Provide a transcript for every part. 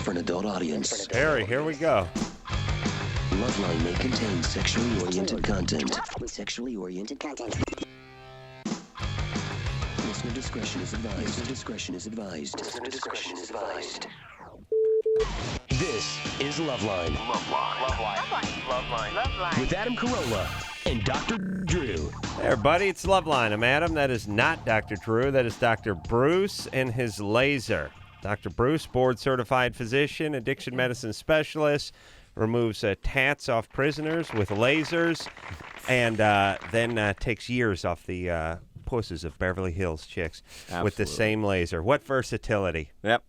for an adult audience. Harry, here we go. LoveLine may contain sexually oriented content. Listener discretion is advised. This is LoveLine. LoveLine. With Adam Carolla and Dr. Drew. Hey, everybody, it's LoveLine. I'm Adam. That is not Dr. Drew. That is Dr. Bruce and his laser. Dr. Bruce, board-certified physician, addiction medicine specialist, removes tats off prisoners with lasers, and then takes years off the pusses of Beverly Hills chicks with the same laser. What versatility. Yep.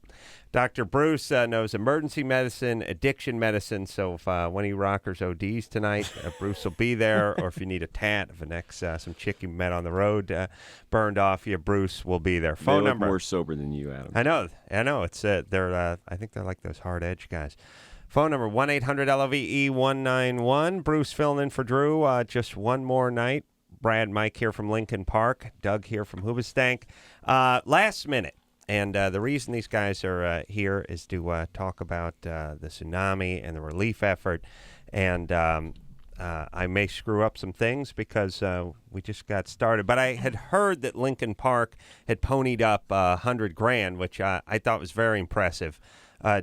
Dr. Bruce knows emergency medicine, addiction medicine, so if one of you rockers ODs tonight, Bruce will be there, or if you need a tat, if an some chick you met on the road burned off you, Bruce will be there. Phone number. More sober than you, Adam. I know. It's they're I think they're like those hard edge guys. Phone number 1-800-LOVE-191. Bruce filling in for Drew just one more night. Brad, Mike here from Linkin Park. Doug here from Hoobastank. Last minute. And the reason these guys are here is to talk about the tsunami and the relief effort. And I may screw up some things because we just got started. But I had heard that Linkin Park had ponied up $100,000, which I thought was very impressive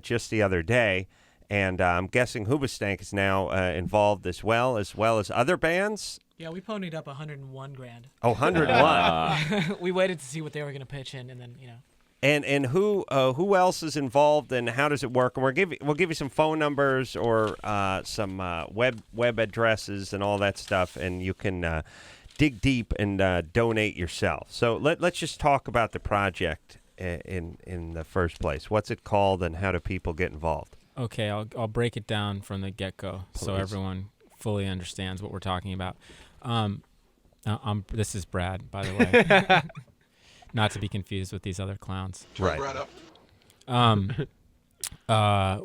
just the other day. And I'm guessing Hoobastank is now involved as well as other bands. Yeah, we ponied up $101,000. Oh, 101. We waited to see what they were going to pitch in, and then, you know. And who else is involved, and how does it work? And we'll give you some phone numbers or some web addresses and all that stuff, and you can dig deep and donate yourself. So let's just talk about the project in the first place. What's it called, and how do people get involved? Okay, I'll break it down from the get-go so everyone fully understands what we're talking about. This is Brad, by the way. Not to be confused with these other clowns. Right.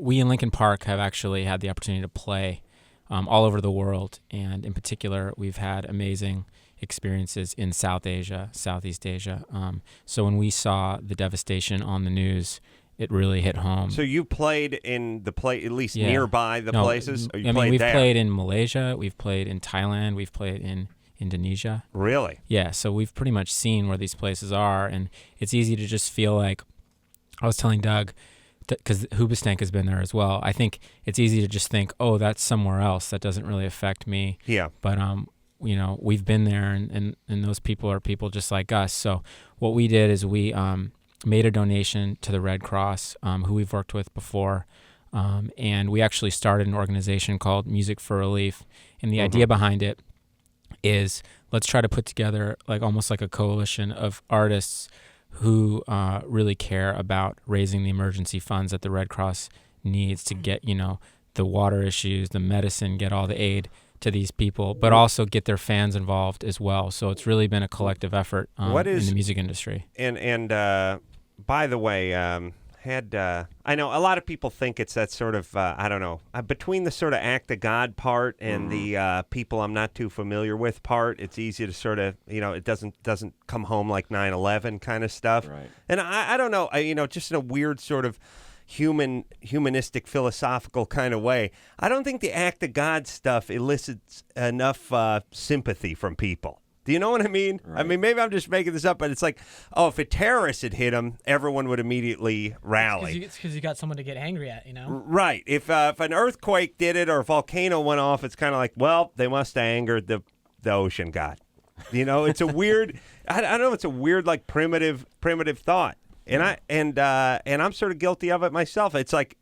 We in Linkin Park have actually had the opportunity to play all over the world, and in particular, we've had amazing experiences in South Asia, Southeast Asia. So when we saw the devastation on the news, it really hit home. So you played in the at least nearby the places? Or you we've there? Played in Malaysia, we've played in Thailand, we've played in Indonesia. Really? Yeah, so we've pretty much seen where these places are, and it's easy to just feel like, I was telling Doug, because Hoobastank has been there as well, I think it's easy to just think, oh, that's somewhere else, that doesn't really affect me. Yeah. But, we've been there, and those people are people just like us. So what we did is we made a donation to the Red Cross, who we've worked with before, and we actually started an organization called Music for Relief, and the idea behind it is let's try to put together almost like a coalition of artists who really care about raising the emergency funds that the Red Cross needs to get, the water issues, the medicine, get all the aid to these people, but also get their fans involved as well. So it's really been a collective effort in the music industry. And by the way, I know a lot of people think it's that sort of, I don't know, between the sort of act of God part and the people I'm not too familiar with part, it's easy to sort of, it doesn't come home like 9/11 kind of stuff. Right. And I don't know, just in a weird sort of humanistic, philosophical kind of way, I don't think the act of God stuff elicits enough sympathy from people. Do you know what I mean? Right. I mean, maybe I'm just making this up, but it's like, if a terrorist had hit him, everyone would immediately rally. It's because you got someone to get angry at, Right. If an earthquake did it or a volcano went off, it's kind of like, well, they must have angered the ocean god. It's a weird, I don't know, it's a weird, like, primitive thought. And I'm sort of guilty of it myself. It's like,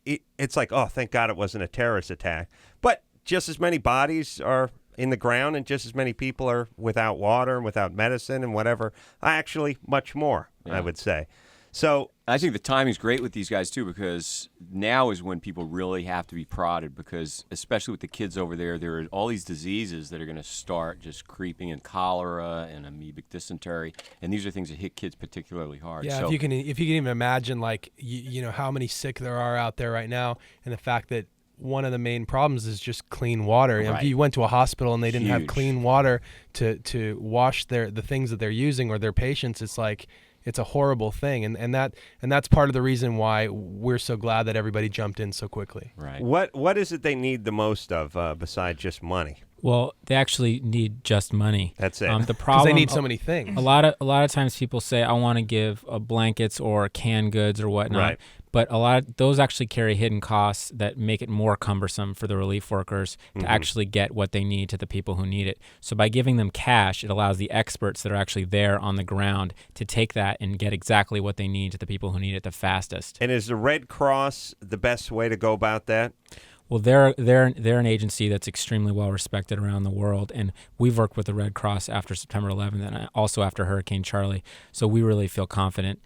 oh, thank God it wasn't a terrorist attack. But just as many bodies are in the ground, and just as many people are without water and without medicine and whatever. Actually, much more, I would say. So I think the timing's great with these guys, too, because now is when people really have to be prodded, because especially with the kids over there are all these diseases that are going to start just creeping, and cholera and amoebic dysentery, and these are things that hit kids particularly hard. Yeah, so, if you can even imagine, like, you know, how many sick there are out there right now, and the fact that one of the main problems is just clean water. Right. If you went to a hospital and they didn't have Huge. clean water to wash the things that they're using or their patients, it's like It's a horrible thing, and that's part of the reason why we're so glad that everybody jumped in so quickly. Right. What is it they need the most of besides just money? Well, they actually need just money. That's it. The Because problem they need so many things. A lot of times people say, I want to give blankets or canned goods or whatnot. Right. But a lot of those actually carry hidden costs that make it more cumbersome for the relief workers to actually get what they need to the people who need it. So by giving them cash, it allows the experts that are actually there on the ground to take that and get exactly what they need to the people who need it the fastest. And is the Red Cross the best way to go about that? Well, they're an agency that's extremely well respected around the world, and we've worked with the Red Cross after September 11th and also after Hurricane Charlie. So we really feel confident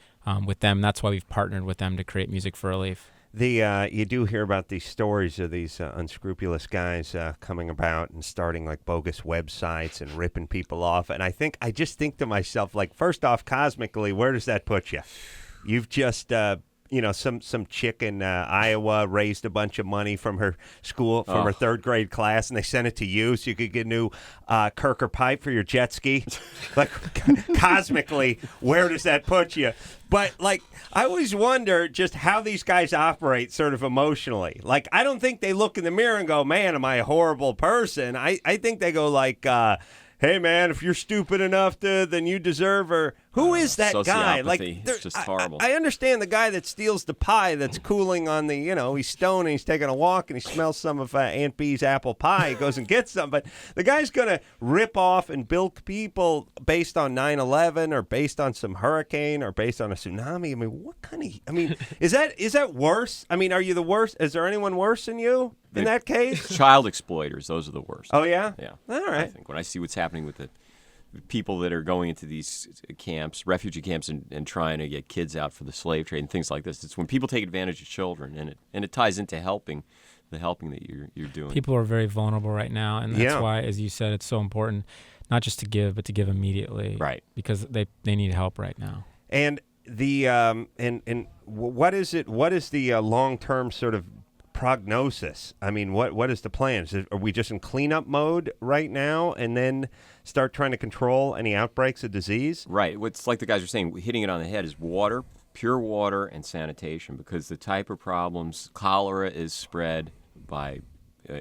with them. That's why we've partnered with them to create Music for Relief. You do hear about these stories of these unscrupulous guys coming about and starting like bogus websites and ripping people off. And I just think to myself, like, first off, cosmically, where does that put you? You've just some chick in Iowa raised a bunch of money from her school, from her third grade class, and they sent it to you so you could get a new Kirker pipe for your jet ski. Like, cosmically, where does that put you? But, like, I always wonder just how these guys operate sort of emotionally. Like, I don't think they look in the mirror and go, man, am I a horrible person? I think they go like, hey, man, if you're stupid enough then you deserve her. Who is that guy? Like, it's just horrible. I understand the guy that steals the pie that's cooling on the, he's stoned and he's taking a walk and he smells some of Aunt Bee's apple pie. He goes and gets some. But the guy's going to rip off and bilk people based on 9/11 or based on some hurricane or based on a tsunami. I mean, is that worse? I mean, are you the worst? Is there anyone worse than you in that case? Child exploiters, those are the worst. Oh, yeah? Yeah. All right. I think when I see what's happening with the people that are going into these camps, refugee camps, and trying to get kids out for the slave trade and things like this, it's when people take advantage of children, and it ties into helping that you're doing. People are very vulnerable right now, and that's why, as you said, it's so important not just to give, but to give immediately. Right. Because they need help right now. And the and what is it? What is the long-term sort of prognosis? I mean, what is the plan? Are we just in cleanup mode right now and then start trying to control any outbreaks of disease? Right. What's like the guys are saying, hitting it on the head is water, pure water, and sanitation, because the type of problems, cholera is spread by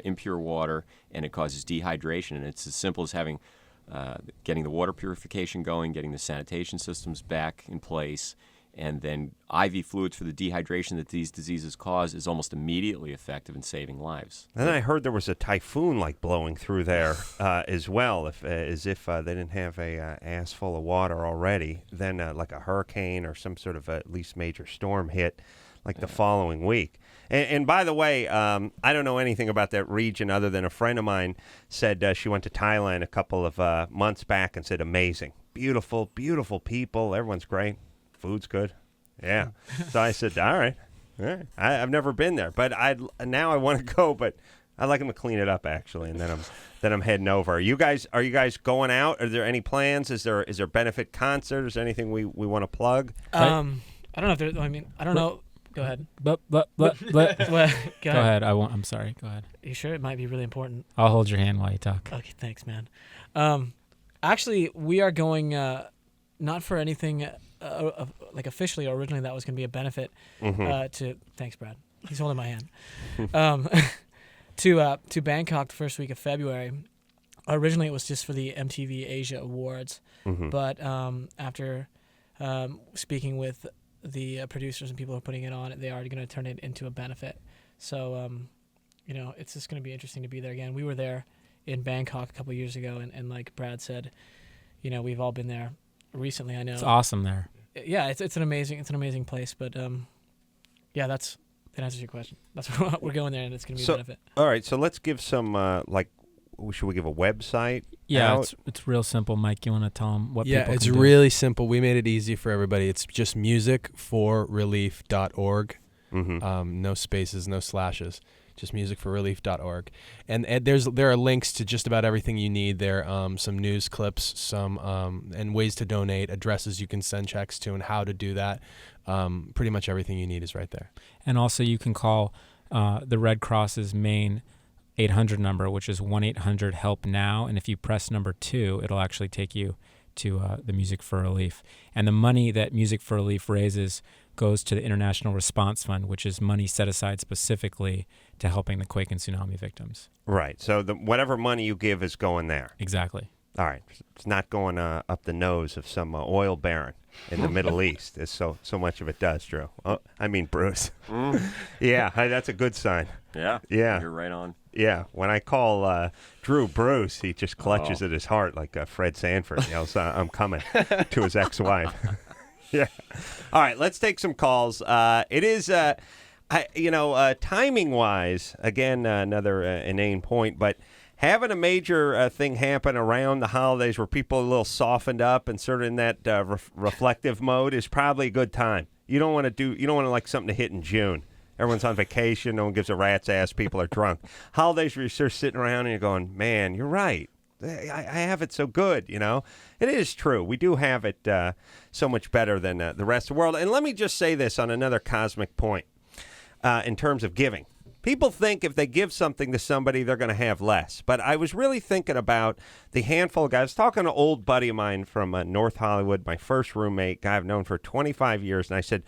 impure water, and it causes dehydration. And it's as simple as getting the water purification going, getting the sanitation systems back in place, and then IV fluids for the dehydration that these diseases cause is almost immediately effective in saving lives. And then I heard there was a typhoon like blowing through there as well, as if they didn't have a ass full of water already. Then like a hurricane or some sort of at least major storm hit like the following week. And by the way, I don't know anything about that region other than a friend of mine said she went to Thailand a couple of months back and said amazing, beautiful, beautiful people. Everyone's great. Food's good. Yeah. So I said, all right. I've never been there, but now I want to go, but I'd like them to clean it up actually, and then I'm heading over. Are you guys going out? Are there any plans? Is there benefit concert? Is there anything we want to plug? I don't know if there. I mean, I don't know. Go ahead. But Go ahead. I'm sorry. Go ahead. You sure? It might be really important. I'll hold your hand while you talk. Okay, thanks, man. Actually, we are going not for anything like officially or originally that was going to be a benefit to. Thanks, Brad. He's holding my hand. To Bangkok the first week of February. Originally, it was just for the MTV Asia Awards, but after speaking with the producers and people who are putting it on, they are going to turn it into a benefit. So, it's just going to be interesting to be there again. We were there in Bangkok a couple of years ago, and like Brad said, we've all been there recently. I know it's awesome there. Yeah, it's an amazing place. But that answers your question. That's where we're going there, and it's going to be a benefit. All right, so let's give some should we give a website? Yeah, out? it's real simple. Mike, you want to tell them what people can do? Yeah, it's really simple. We made it easy for everybody. It's just musicforrelief.org. No spaces, no slashes. Just musicforrelief.org. And there are links to just about everything you need there. Some news clips, and ways to donate, addresses you can send checks to, and how to do that. Pretty much everything you need is right there. And also you can call the Red Cross's main 800 number, which is 1-800-HELP-NOW. And if you press number 2, it'll actually take you to the Music for Relief. And the money that Music for Relief raises goes to the International Response Fund, which is money set aside specifically to helping the quake and tsunami victims. Right. So whatever money you give is going there. Exactly. All right. It's not going up the nose of some oil baron in the Middle East, as so much of it does, Drew. I mean, Bruce. Yeah, that's a good sign. Yeah. Yeah. You're right on. Yeah. When I call Drew Bruce, he just clutches at his heart like Fred Sanford yells, I'm coming, to his ex-wife. Yeah. All right, let's take some calls. It is, timing-wise, again, another inane point, but having a major thing happen around the holidays where people are a little softened up and sort of in that reflective mode is probably a good time. You don't want like something to hit in June. Everyone's on vacation. No one gives a rat's ass. People are drunk. Holidays where you're sort of sitting around and you're going, man, you're right. I have it so good, It is true. We do have it so much better than the rest of the world. And let me just say this on another cosmic point in terms of giving. People think if they give something to somebody, they're going to have less. But I was really thinking about the handful of guys. I was talking to an old buddy of mine from North Hollywood, my first roommate, guy I've known for 25 years. And I said,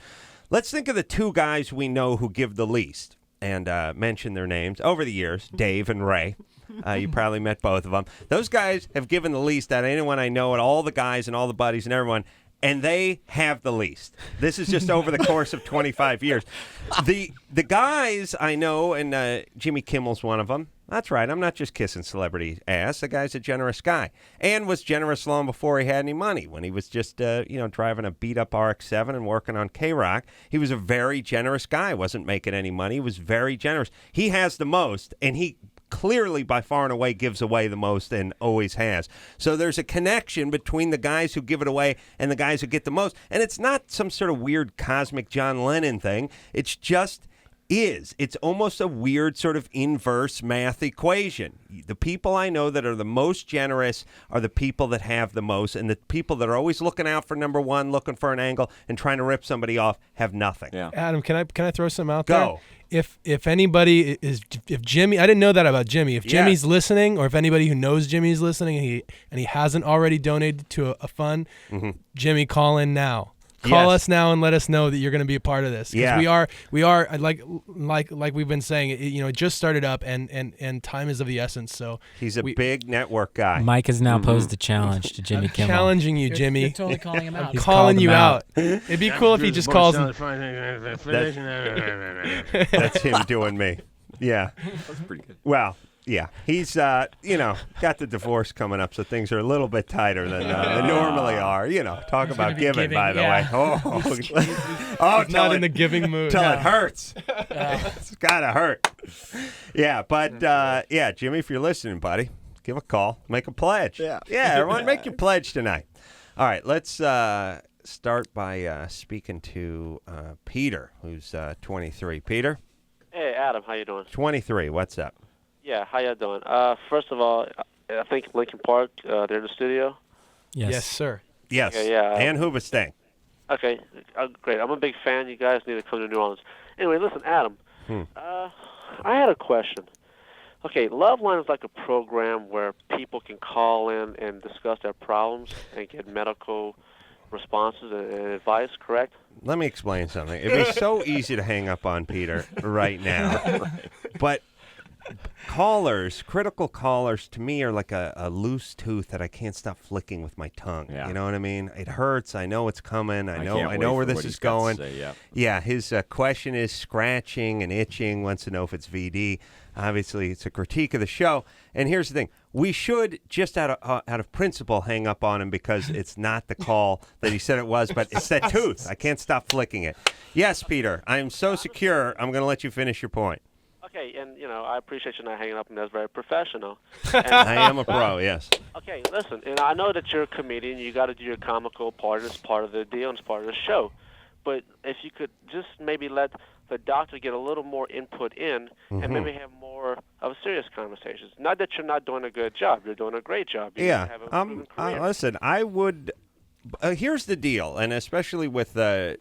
let's think of the two guys we know who give the least. And mention their names over the years, Dave and Ray. You probably met both of them. Those guys have given the least out of anyone I know, and all the guys and all the buddies and everyone, and they have the least. This is just over the course of 25 years. The guys I know, and Jimmy Kimmel's one of them. That's right. I'm not just kissing celebrity ass. The guy's a generous guy, and was generous long before he had any money. When he was just, driving a beat-up RX-7 and working on KROQ, he was a very generous guy. Wasn't making any money. He was very generous. He has the most, and he clearly by far and away gives away the most and always has. So there's a connection between the guys who give it away and the guys who get the most. And it's not some sort of weird cosmic John Lennon thing. It's just is. It's almost a weird sort of inverse math equation. The people I know that are the most generous are the people that have the most, and the people that are always looking out for number one, looking for an angle, and trying to rip somebody off have nothing. Yeah. Adam, can I throw some out Go. there? If anybody is, if Jimmy, I didn't know that about Jimmy. If Jimmy's listening, or if anybody who knows Jimmy's listening and he hasn't already donated to a fund, Jimmy, call in now. Call us now and let us know that you're going to be a part of this. Yeah. we are like we've been saying. It just started up, and time is of the essence. So he's a big network guy. Mike has now posed a challenge to Jimmy Kimmel. Challenging you, Jimmy. You're totally calling him out. I'm calling you out. It'd be cool if he just calls him. That's him doing me. Yeah. That's pretty good. Well, yeah. He's, got the divorce coming up, so things are a little bit tighter than they normally are. Talk He's about gonna be giving, giving, by the yeah. way. Oh, Not in the giving mood. Till it hurts. It's got to hurt. Yeah, but, Jimmy, if you're listening, buddy, give a call. Make a pledge. Yeah, everyone, make your pledge tonight. All right, let's start by speaking to Peter, who's 23. Peter? Hey, Adam, how you doing? 23, what's up? Yeah, how you doing? First of all, I think Linkin Park, they're in the studio. Yes, sir. Yes, Okay, yeah. and Hoobastank. Okay, great. I'm a big fan. You guys need to come to New Orleans. Anyway, listen, Adam, I had a question. Okay, LoveLine is like a program where people can call in and discuss their problems and get medical responses and advice, correct? Let me explain something. It'd be so easy to hang up on Peter right now, but critical callers, to me are like a loose tooth that I can't stop flicking with my tongue. Yeah. You know what I mean? It hurts. I know it's coming. I know wait where for this what is he's got to going. say, Yeah, his question is scratching and itching, wants to know if it's VD. Obviously, it's a critique of the show. And here's the thing. We should, just out of principle, hang up on him because it's not the call that he said it was, but it's that tooth. I can't stop flicking it. Yes, Peter, I am so secure, I'm going to let you finish your point. Okay, and, I appreciate you not hanging up, and that's very professional. I am a pro, yes. Okay, listen, and I know that you're a comedian. You got to do your comical part. It's part of the deal, and it's part of the show. But if you could just maybe let the doctor get a little more input in and maybe have more of serious conversations. Not that you're not doing a good job. You're doing a great job. You have a proven career. Listen, I would... here's the deal, and especially with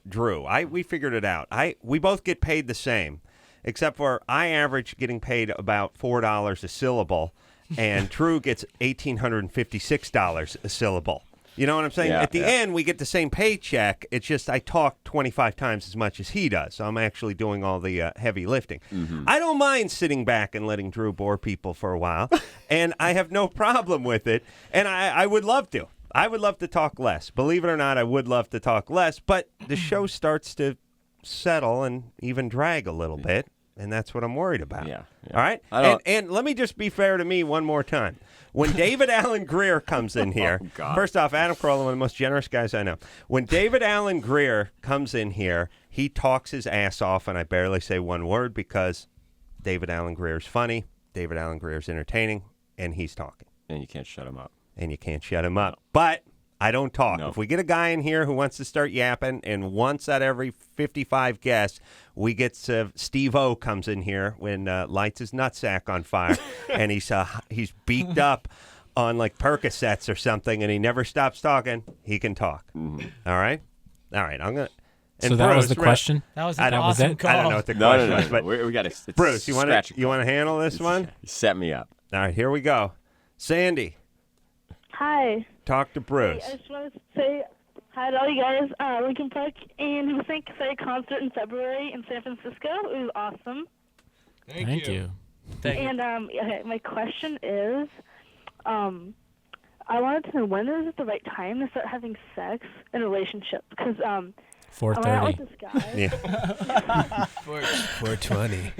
Drew. We figured it out. We both get paid the same, except for I average getting paid about $4 a syllable, and Drew gets $1,856 a syllable. You know what I'm saying? Yeah, At the yeah. end, we get the same paycheck. It's just I talk 25 times as much as he does. So I'm actually doing all the heavy lifting. I don't mind sitting back and letting Drew bore people for a while, and I have no problem with it. And I would love to. I would love to talk less. Believe it or not, I would love to talk less. But the show starts to settle and even drag a little bit, and that's what I'm worried about. Yeah. All right? And let me just be fair to me one more time. When David Allen Greer comes in here, God. first off, Adam Carolla, one of the most generous guys I know. When David Allen Greer comes in here, he talks his ass off, and I barely say one word because David Allen Greer's funny, David Allen Greer's entertaining, and he's talking. And you can't shut him up. And you can't shut him up. But I don't talk. No. If we get a guy in here who wants to start yapping, and once out of every 55 guests, we get Steve-O comes in here when lights his nutsack on fire, and he's beaked up on like Percocets or something, and he never stops talking, he can talk. All right? All right, I'm going to... So that was the question? That was I an don't- awesome it? call. I don't know what the No, question no, was, but we got to. Bruce, you want to handle this one? You set me up. All right, here we go. Sandy, Hi. talk to Bruce. I just wanted to say hi to all you guys. Linkin Park and Hoobastank saw a concert in February in San Francisco. It was awesome. Thank you. And okay, my question is, I wanted to know when is it the right time to start having sex in a relationship? Because I went out with 4:30. this guy. Yeah. 420.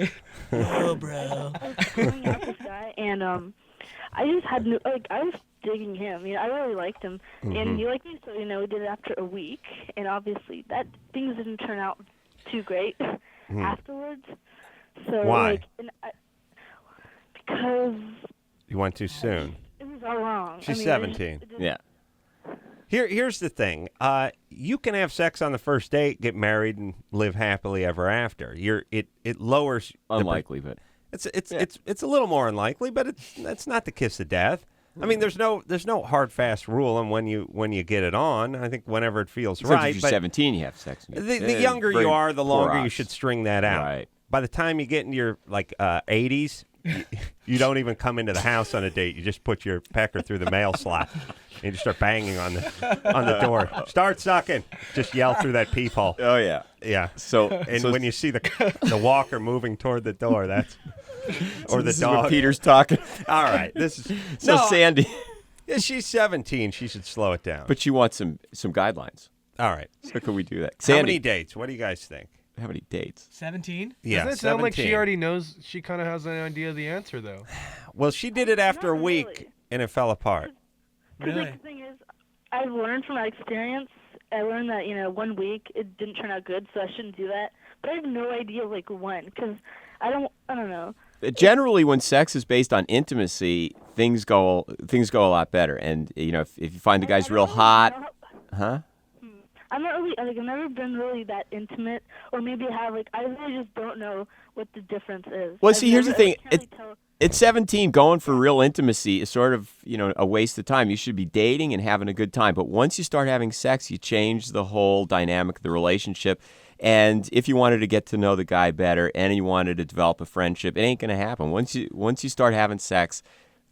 Oh, bro. I was going out with this guy, and I just had no, I was digging him. I really liked him, and he liked me. So we did it after a week, and obviously things didn't turn out too great afterwards. So Why? Because You went too soon. it was all wrong. She's I mean, 17. Yeah. Here's the thing. You can have sex on the first date, get married, and live happily ever after. It lowers Unlikely, but it's a little more unlikely, but it's not the kiss of death. I mean, there's no hard fast rule on when you get it on. I think whenever it feels except right. if you're But 17, you have sex. the younger you are, the longer you should string that out. Right. By the time you get into your 80s, you don't even come into the house on a date. You just put your pecker through the mail slot and you just start banging on the door. Start sucking. Just yell through that peephole. Oh yeah. Yeah. So When you see the walker moving toward the door, that's or the this is dog. what Peter's talking. All right. This is So no, Sandy, yeah, she's 17. She should slow it down. but you want some guidelines. All right. So can we do that? How many Sandy, dates? What do you guys think? how many dates? 17? Yeah. Doesn't it sound like she 17. already knows? She kind of has an idea of the answer, though. Well, she did it after a Not week, really. and it fell apart. Because Really? the thing is, I've learned from that experience. I learned that 1 week it didn't turn out good, so I shouldn't do that. But I have no idea when, because I don't know. Generally, when sex is based on intimacy, things go a lot better. And if you find the guy's I don't real really hot, know huh? I'm not really I've never been really that intimate, or maybe I really just don't know what the difference is. Well, see, here's the thing. I can't really tell. At 17, going for real intimacy is sort of, a waste of time. You should be dating and having a good time. But once you start having sex, you change the whole dynamic of the relationship. And if you wanted to get to know the guy better and you wanted to develop a friendship, it ain't going to happen. Once you start having sex,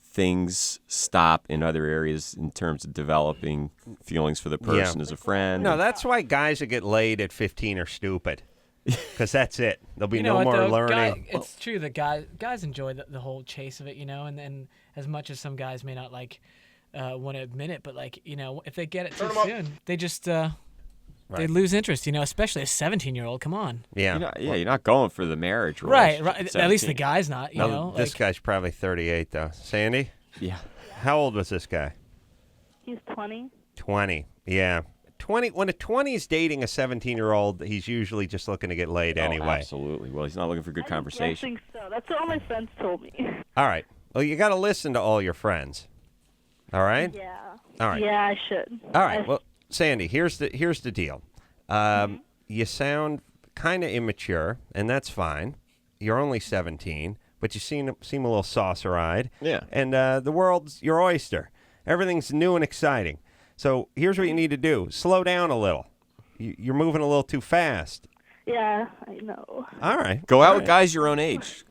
things stop in other areas in terms of developing feelings for the person as a friend. No, that's why guys that get laid at 15 are stupid. Because that's it. There'll be You know no what, more though? learning. It's true that guys enjoy the whole chase of it, and then as much as some guys may not want to admit it, but if they get it too soon, they just they lose interest, especially a 17-year-old. Come on. Yeah. You're not going for the marriage. Right. relationship At least the 17. guy's not, you know. This guy's probably 38, though. Sandy? Yeah. How old was this guy? He's 20. 20. Yeah. 20. When a 20 is dating a 17-year-old, he's usually just looking to get laid Oh, anyway. absolutely. Well, he's not looking for good I'm conversation. guessing so. That's what all my friends told me. All right. Well, you got to listen to all your friends. All right? Yeah. All right. Yeah, I should. All right. Well, Sandy, here's the deal. You sound kind of immature, and that's fine. You're only 17, but you seem a little saucer-eyed. Yeah. And the world's your oyster. Everything's new and exciting. So here's what you need to do. Slow down a little. You're moving a little too fast. Yeah, I know. All right. Go out All with right. guys your own age.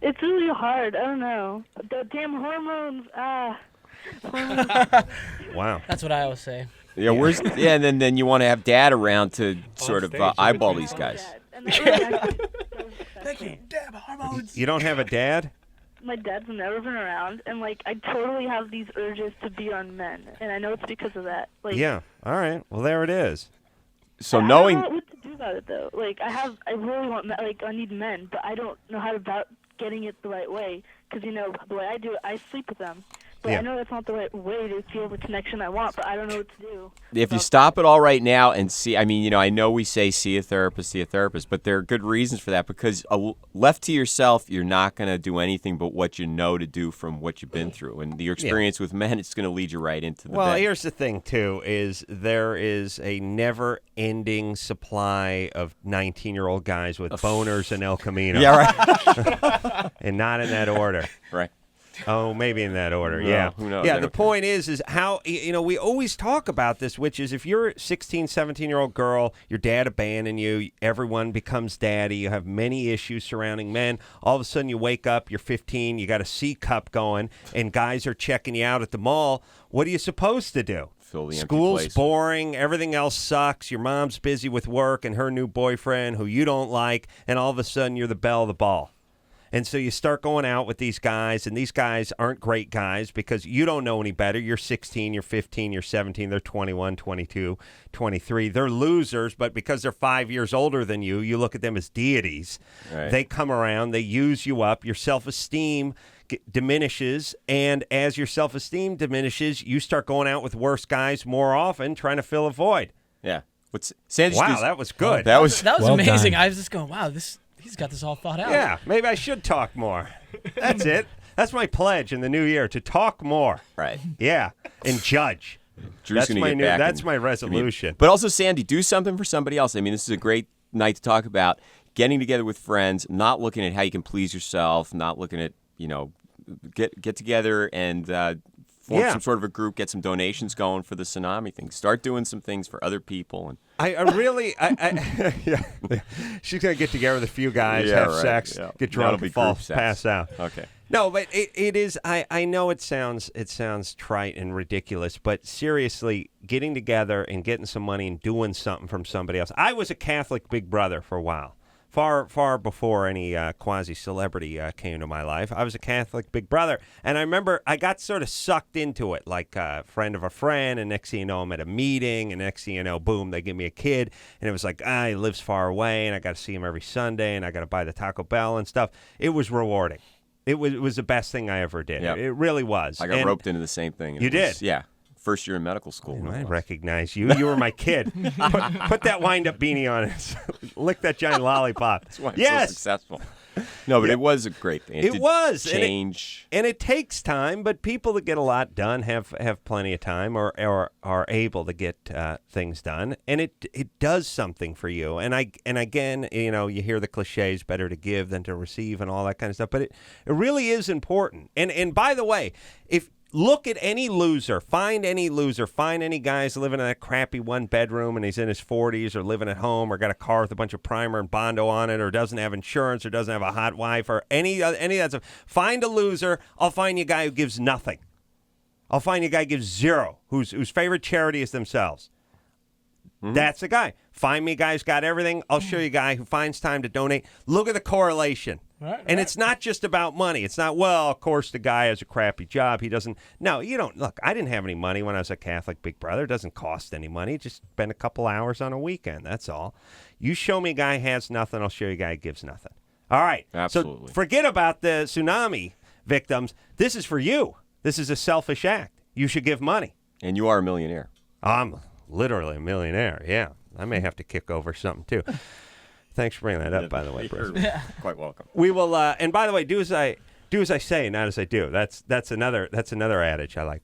It's really hard. I don't know. The damn hormones. Wow. That's what I always say. Yeah, and then you want to have Dad around to sort of eyeball these guys. And that really actually does affect me. You don't have a dad? My dad's never been around, and like I totally have these urges to be on men, and I know it's because of that. Like, Yeah. All right. Well, there it is. So I knowing don't know what to do about it though. Like I really want like I need men, but I don't know how to about getting it the right way. Because the way I do it, I sleep with them. But Yeah. I know that's not the right way to feel the connection I want, but I don't know what to do. if you So- stop it all right now and see, I mean, I know we say see a therapist, but there are good reasons for that because left to yourself, you're not going to do anything but what you know to do from what you've been through. And your experience with men, it's going to lead you right into the Well, bed. here's the thing, too, is there is a never-ending supply of 19-year-old guys with boners and El Camino. Yeah, right. And not in that order. Right. Oh, maybe in that order, No, yeah. who knows? Yeah, I the don't care. point is how, we always talk about this, which is if you're a 16, 17-year-old girl, your dad abandoned you, everyone becomes daddy, you have many issues surrounding men, all of a sudden you wake up, you're 15, you got a C cup going, and guys are checking you out at the mall, what are you supposed to do? Fill the empty School's place. boring, everything else sucks, your mom's busy with work and her new boyfriend who you don't like, and all of a sudden you're the belle of the ball. And so you start going out with these guys, and these guys aren't great guys because you don't know any better. You're 16, you're 15, you're 17, they're 21, 22, 23. They're losers, but because they're 5 years older than you, you look at them as deities. Right. They come around, they use you up, your self-esteem diminishes, and as your self-esteem diminishes, you start going out with worse guys more often, trying to fill a void. Yeah. Sandy Wow, just- that was good. That was Well amazing. done. I was just going, wow, he's got this all thought out. Yeah, maybe I should talk more. That's it. That's my pledge in the new year, to talk more. right. Yeah, and judge. Drew's That's gonna my get new. back That's and my give me- resolution. But also, Sandy, do something for somebody else. I mean, this is a great night to talk about getting together with friends, not looking at how you can please yourself, not looking at, get together and form Yeah. some sort of a group, get some donations going for the tsunami thing. Start doing some things for other people. And I really, yeah. She's gonna get together with a few guys, Yeah, have right, sex, yeah. get That'll drunk, be and fall, group sex. pass out. Okay. No, but it is. I know it sounds trite and ridiculous, but seriously, getting together and getting some money and doing something from somebody else. I was a Catholic Big Brother for a while. Far before any quasi-celebrity came to my life. I was a Catholic Big Brother, and I remember I got sort of sucked into it, like a friend of a friend, and next thing you know, I'm at a meeting, and next thing you know, boom, they give me a kid, and it was like, he lives far away, and I got to see him every Sunday, and I got to buy the Taco Bell and stuff. It was rewarding. It was the best thing I ever did. Yeah. It really was. I got And roped into the same thing. and You it was- did? Yeah. First year in medical school. I no less. recognize you. You were my kid. Put that wind-up beanie on and lick that giant lollipop. That's why I'm yes. so successful. No, but it was a great thing. It did was, and it- change. And it takes time, but people that get a lot done have plenty of time or are able to get things done, and it does something for you. And again, you hear the cliches, better to give than to receive and all that kind of stuff, but it really is important. And by the way, look at any loser, find any guys living in that crappy one-bedroom and he's in his 40s or living at home or got a car with a bunch of primer and Bondo on it or doesn't have insurance or doesn't have a hot wife or any of that stuff. Find a loser. I'll find you a guy who gives nothing. I'll find you a guy who gives zero, whose favorite charity is themselves. That's the guy. Find me a guy who's got everything. I'll show you a guy who finds time to donate. Look at the correlation. And it's not just about money. It's not, well, of course, the guy has a crappy job. He doesn't. No, you don't. Look, I didn't have any money when I was a Catholic Big Brother. It doesn't cost any money. Just spend a couple hours on a weekend. That's all. You show me a guy who has nothing, I'll show you a guy who gives nothing. All right. Absolutely. So forget about the tsunami victims. This is for you. This is a selfish act. You should give money. And you are a millionaire. I'm literally a millionaire. Yeah. I may have to kick over something, too. Thanks for bringing that up, by the way, Bruce. You're quite welcome. We will, and by the way, do as I say, not as I do. That's another adage I like.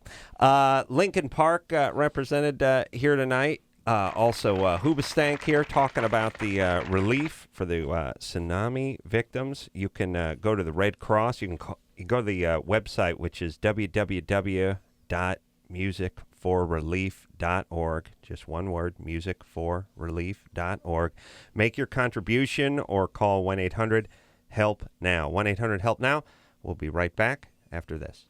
Linkin Park represented here tonight. Also, Hoobastank here talking about the relief for the tsunami victims. You can go to the Red Cross. You can go to the website, which is www.musicforrelief.org. Just one word, musicforrelief.org. Make your contribution or call 1-800-HELP-NOW. 1-800-HELP-NOW. We'll be right back after this.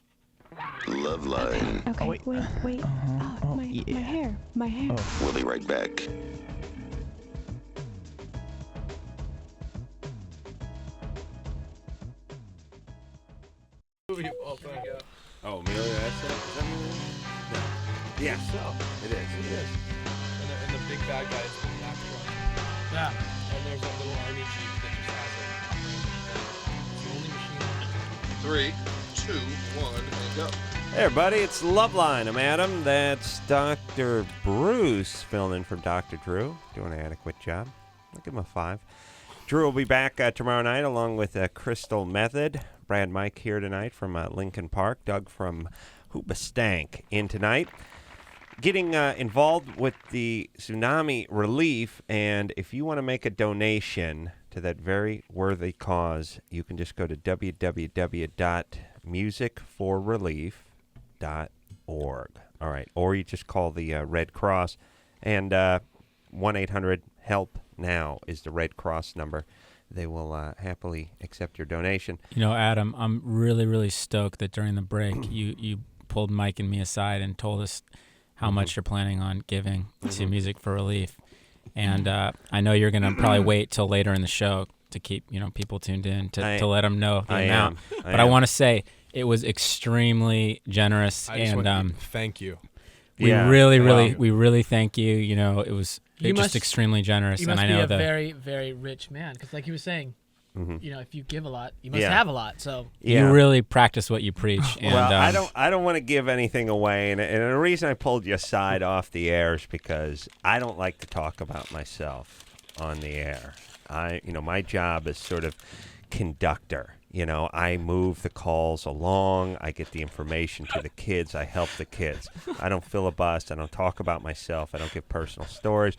LoveLine. Okay, wait. My hair. We'll be right back. Oh, Amelia, that's it? Is that Amelia? No. Yeah. It is. It is. And the big bad guy is the Mack truck. Yeah. And there's a little army jeep that just has it. It's the only machine. 3, 2, 1, and go. Hey, everybody, it's LoveLine. I'm Adam. That's Dr. Bruce filling in for Dr. Drew. Doing an adequate job. I'll give him a 5. Drew will be back tomorrow night along with Crystal Method. Brad Mike here tonight from Linkin Park. Doug from Hoobastank in tonight. Getting involved with the tsunami relief, and if you want to make a donation to that very worthy cause, you can just go to www.musicforrelief.org. All right, or you just call the Red Cross, and 1-800-HELP-NOW is the Red Cross number. They will happily accept your donation. You know, Adam, I'm really, really stoked that during the break you pulled Mike and me aside and told us how much you're planning on giving to Music for Relief. And I know you're going to probably wait till later in the show to keep people tuned in to let them know the amount. But I want to say it was extremely generous. I just want to thank you. We really thank you. You know, it was just extremely generous. You must and I know be a very, very rich man, because like he was saying, if you give a lot, you must have a lot. So you really practice what you preach. And, well, I don't want to give anything away, and the reason I pulled you aside off the air is because I don't like to talk about myself on the air. My job is sort of conductor. I move the calls along. I get the information to the kids. I help the kids. I don't filibust. I don't talk about myself. I don't give personal stories.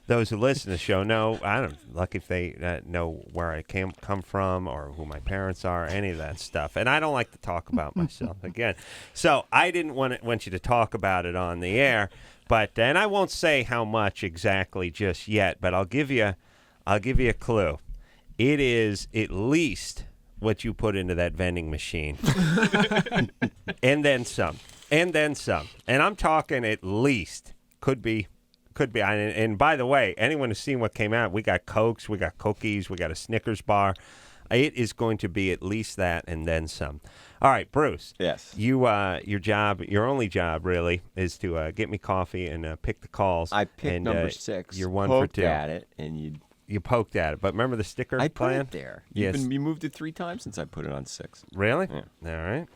Those who listen to the show know. I don't lucky if they know where I come from or who my parents are, any of that stuff. And I don't like to talk about myself again. So I didn't want you to talk about it on the air. And I won't say how much exactly just yet. But I'll give you a clue. It is at least what you put into that vending machine. And then some. And I'm talking at least. Could be. And by the way, anyone who's seen what came out, we got Cokes, we got cookies, we got a Snickers bar. It is going to be at least that and then some. All right, Bruce. Yes. Your only job, really, is to get me coffee and pick the calls. I picked number 6. You're 1 poked for 2. At it, and you poked at it. But remember the sticker I plan? put it there. Yes. You moved it 3 times since I put it on 6. Really? Yeah. All right.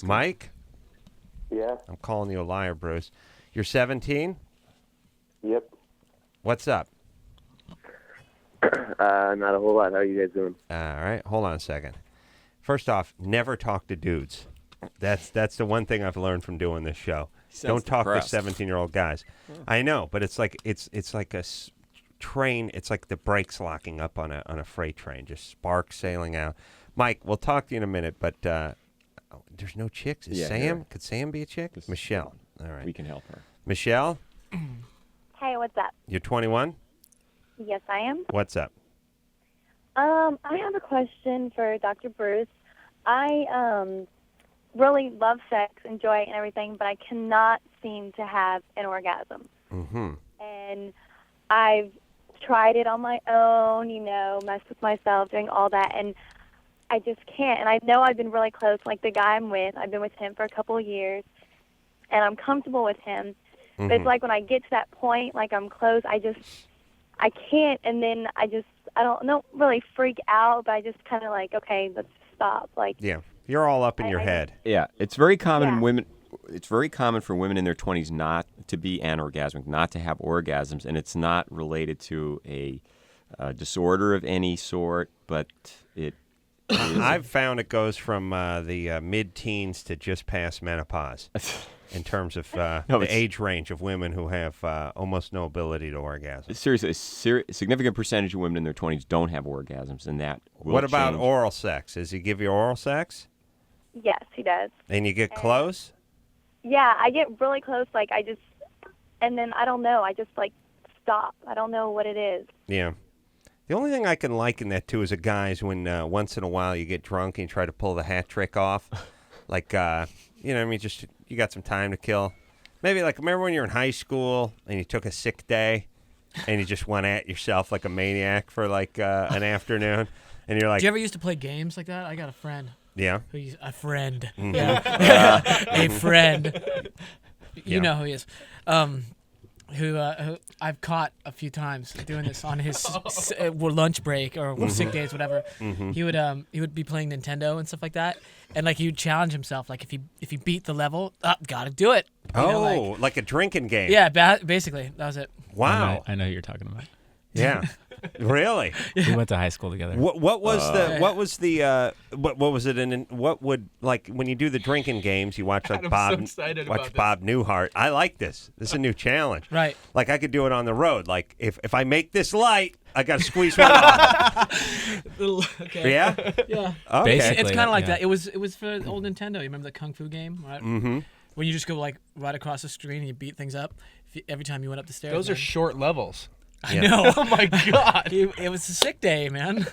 Mike? Yeah. I'm calling you a liar, Bruce. You're 17? Yep. What's up? Not a whole lot. How are you guys doing? All right. Hold on a second. First off, never talk to dudes. That's the one thing I've learned from doing this show. Don't talk to 17-year-old guys. I know, but it's like a train. It's like the brakes locking up on a freight train. Just sparks sailing out. Mike, we'll talk to you in a minute, but there's no chicks. Is Sam? Could Sam be a chick? Michelle. All right. We can help her. Michelle? Hey, what's up? You're 21? Yes, I am. What's up? I have a question for Dr. Bruce. I really love sex, enjoy it and everything, but I cannot seem to have an orgasm. Mm-hmm. And I've tried it on my own, messed with myself, doing all that, and I just can't. And I know I've been really close. Like the guy I'm with, I've been with him for a couple of years, and I'm comfortable with him. But it's like when I get to that point, like I'm close, I can't, and then I don't really freak out, but I just kind of like, okay, let's stop. Like, yeah, you're all up in your head. Yeah, it's very common in women. It's very common for women in their 20s not to be anorgasmic, not to have orgasms, and it's not related to a disorder of any sort, but it is. I've found it goes from the mid-teens to just past menopause. In terms of the age range of women who have almost no ability to orgasm. Seriously, a significant percentage of women in their 20s don't have orgasms, and that will What about change. oral sex? Does he give you oral sex? Yes, he does. And you get close? Yeah, I get really close. Like, and then I don't know. I just, like, stop. I don't know what it is. Yeah. The only thing I can liken that to is a guy's when once in a while you get drunk and you try to pull the hat trick off. Like, you know, I mean, just you got some time to kill. Maybe like remember when you were in high school and you took a sick day and you just went at yourself like a maniac for like an afternoon, and you're like, Do you ever used to play games like that? I got a friend. yeah, A friend. Mhm. Yeah. A friend. You Yeah. know who he is. Who I've caught a few times doing this on his lunch break or sick days, whatever. Mhm. He would be playing Nintendo and stuff like that, and like he would challenge himself, like if he beat the level, gotta do it. You know, oh, like a drinking game. yeah, basically that was it. Wow. I know who you're talking about. Yeah. Really? We went to high school together. What was it in what would like when you do the drinking games you watch like Adam's so excited about this. Bob Newhart. I like this. This is a new challenge. Right. Like I could do it on the road. Like if I make this light, I got to squeeze one off. Okay. Yeah? Yeah. Okay. Basically, It's kind of like yeah. that. It was for the old Nintendo. You remember the Kung Fu game, right? Mhm. When you just go like right across the screen and you beat things up every time you went up the stairs. Those are man. short levels. I Yeah. know. Oh my God. It was a sick day, man.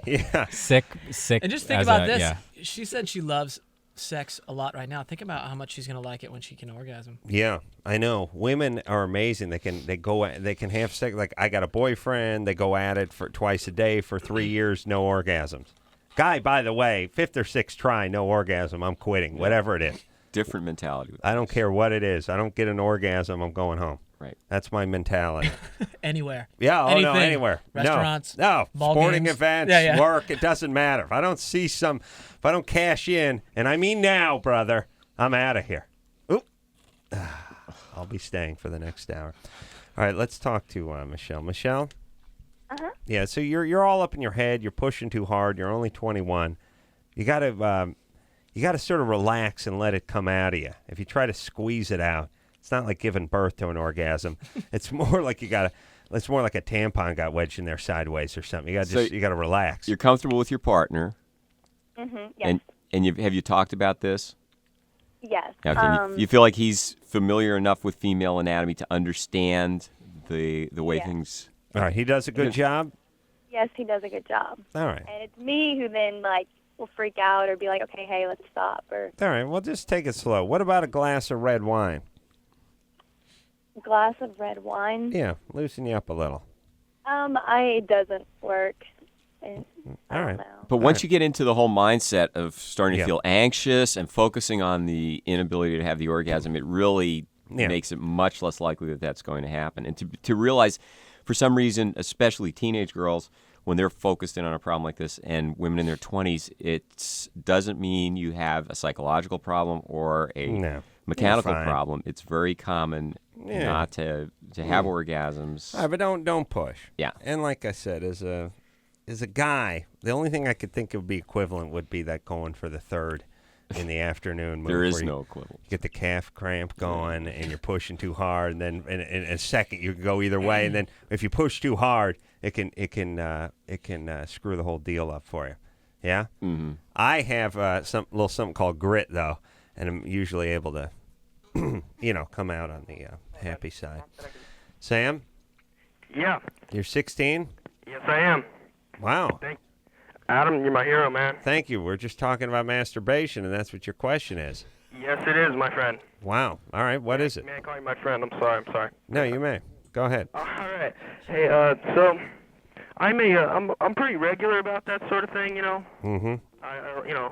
Yeah. Sick. And just think as about a- this. yeah. She said she loves sex a lot right now. Think about how much she's gonna like it when she can orgasm. Yeah, I know. Women are amazing. They can have sex. Like I got a boyfriend. They go at it for twice a day for 3 years, no orgasms. Guy, by the way, 5th or 6th try, no orgasm. I'm quitting. Whatever it is. Different mentality. I don't care what it is. I don't get an orgasm. I'm going home. Right. That's my mentality. Anywhere. Yeah. Oh no, Anything. anywhere. Restaurants. No. Ball Sporting games. events. Yeah, yeah. Work. It doesn't matter. If I don't cash in, and I mean now, brother, I'm out of here. Oop. I'll be staying for the next hour. All right. Let's talk to Michelle. Michelle. Uh-huh. Yeah. So you're all up in your head. You're pushing too hard. You're only 21. You gotta sort of relax and let it come out of you. If you try to squeeze it out, it's not like giving birth to an orgasm. It's more like it's more like a tampon got wedged in there sideways or something. You gotta relax. You're comfortable with your partner, Yes. and have you talked about this? Yes. Now, you feel like he's familiar enough with female anatomy to understand the way Yeah. things. All right. He does a good job. Yes, he does a good job. All right. And it's me who then will freak out or be like, okay, hey, let's stop. Or All right. Well, just take it slow. What about a glass of red wine? a glass of red wine. Yeah. Loosen you up a little. It doesn't work. I All right. don't know. But once you get into the whole mindset of starting to Yeah. feel anxious and focusing on the inability to have the orgasm, it really makes it much less likely that that's going to happen. And to realize, for some reason, especially teenage girls, when they're focused in on a problem like this, and women in their 20s, it doesn't mean you have a psychological problem or a mechanical fine. problem. It's very common not to have orgasms. All right, but don't push. Yeah. And like I said, as a guy, the only thing I could think of be equivalent would be that going for the third in the afternoon. There is where no equivalent. You get the calf cramp going, and you're pushing too hard, and then in a second you can go either way. And then if you push too hard, it can screw the whole deal up for you. Yeah. Mm-hmm. I have something called grit though, and I'm usually able to, come out on the happy side. Sam, Yeah. you're 16. Yes, I am. Wow. Adam, you're my hero, man. Thank you. We're just talking about masturbation, and that's what your question is. Yes, it is, my friend. Wow. All right. What is it? May I call you my friend? I'm sorry. No, you may. Go ahead. All right. Hey, so I'm pretty regular about that sort of thing, Mm-hmm. I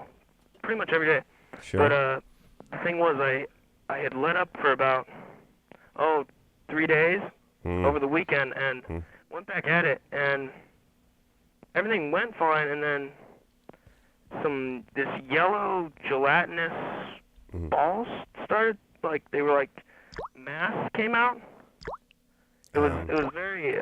pretty much every day. Sure. But the thing was, I had let up for about 3 days over the weekend, and went back at it, and everything went fine, and then this yellow gelatinous balls started, they were mass came out. It was very,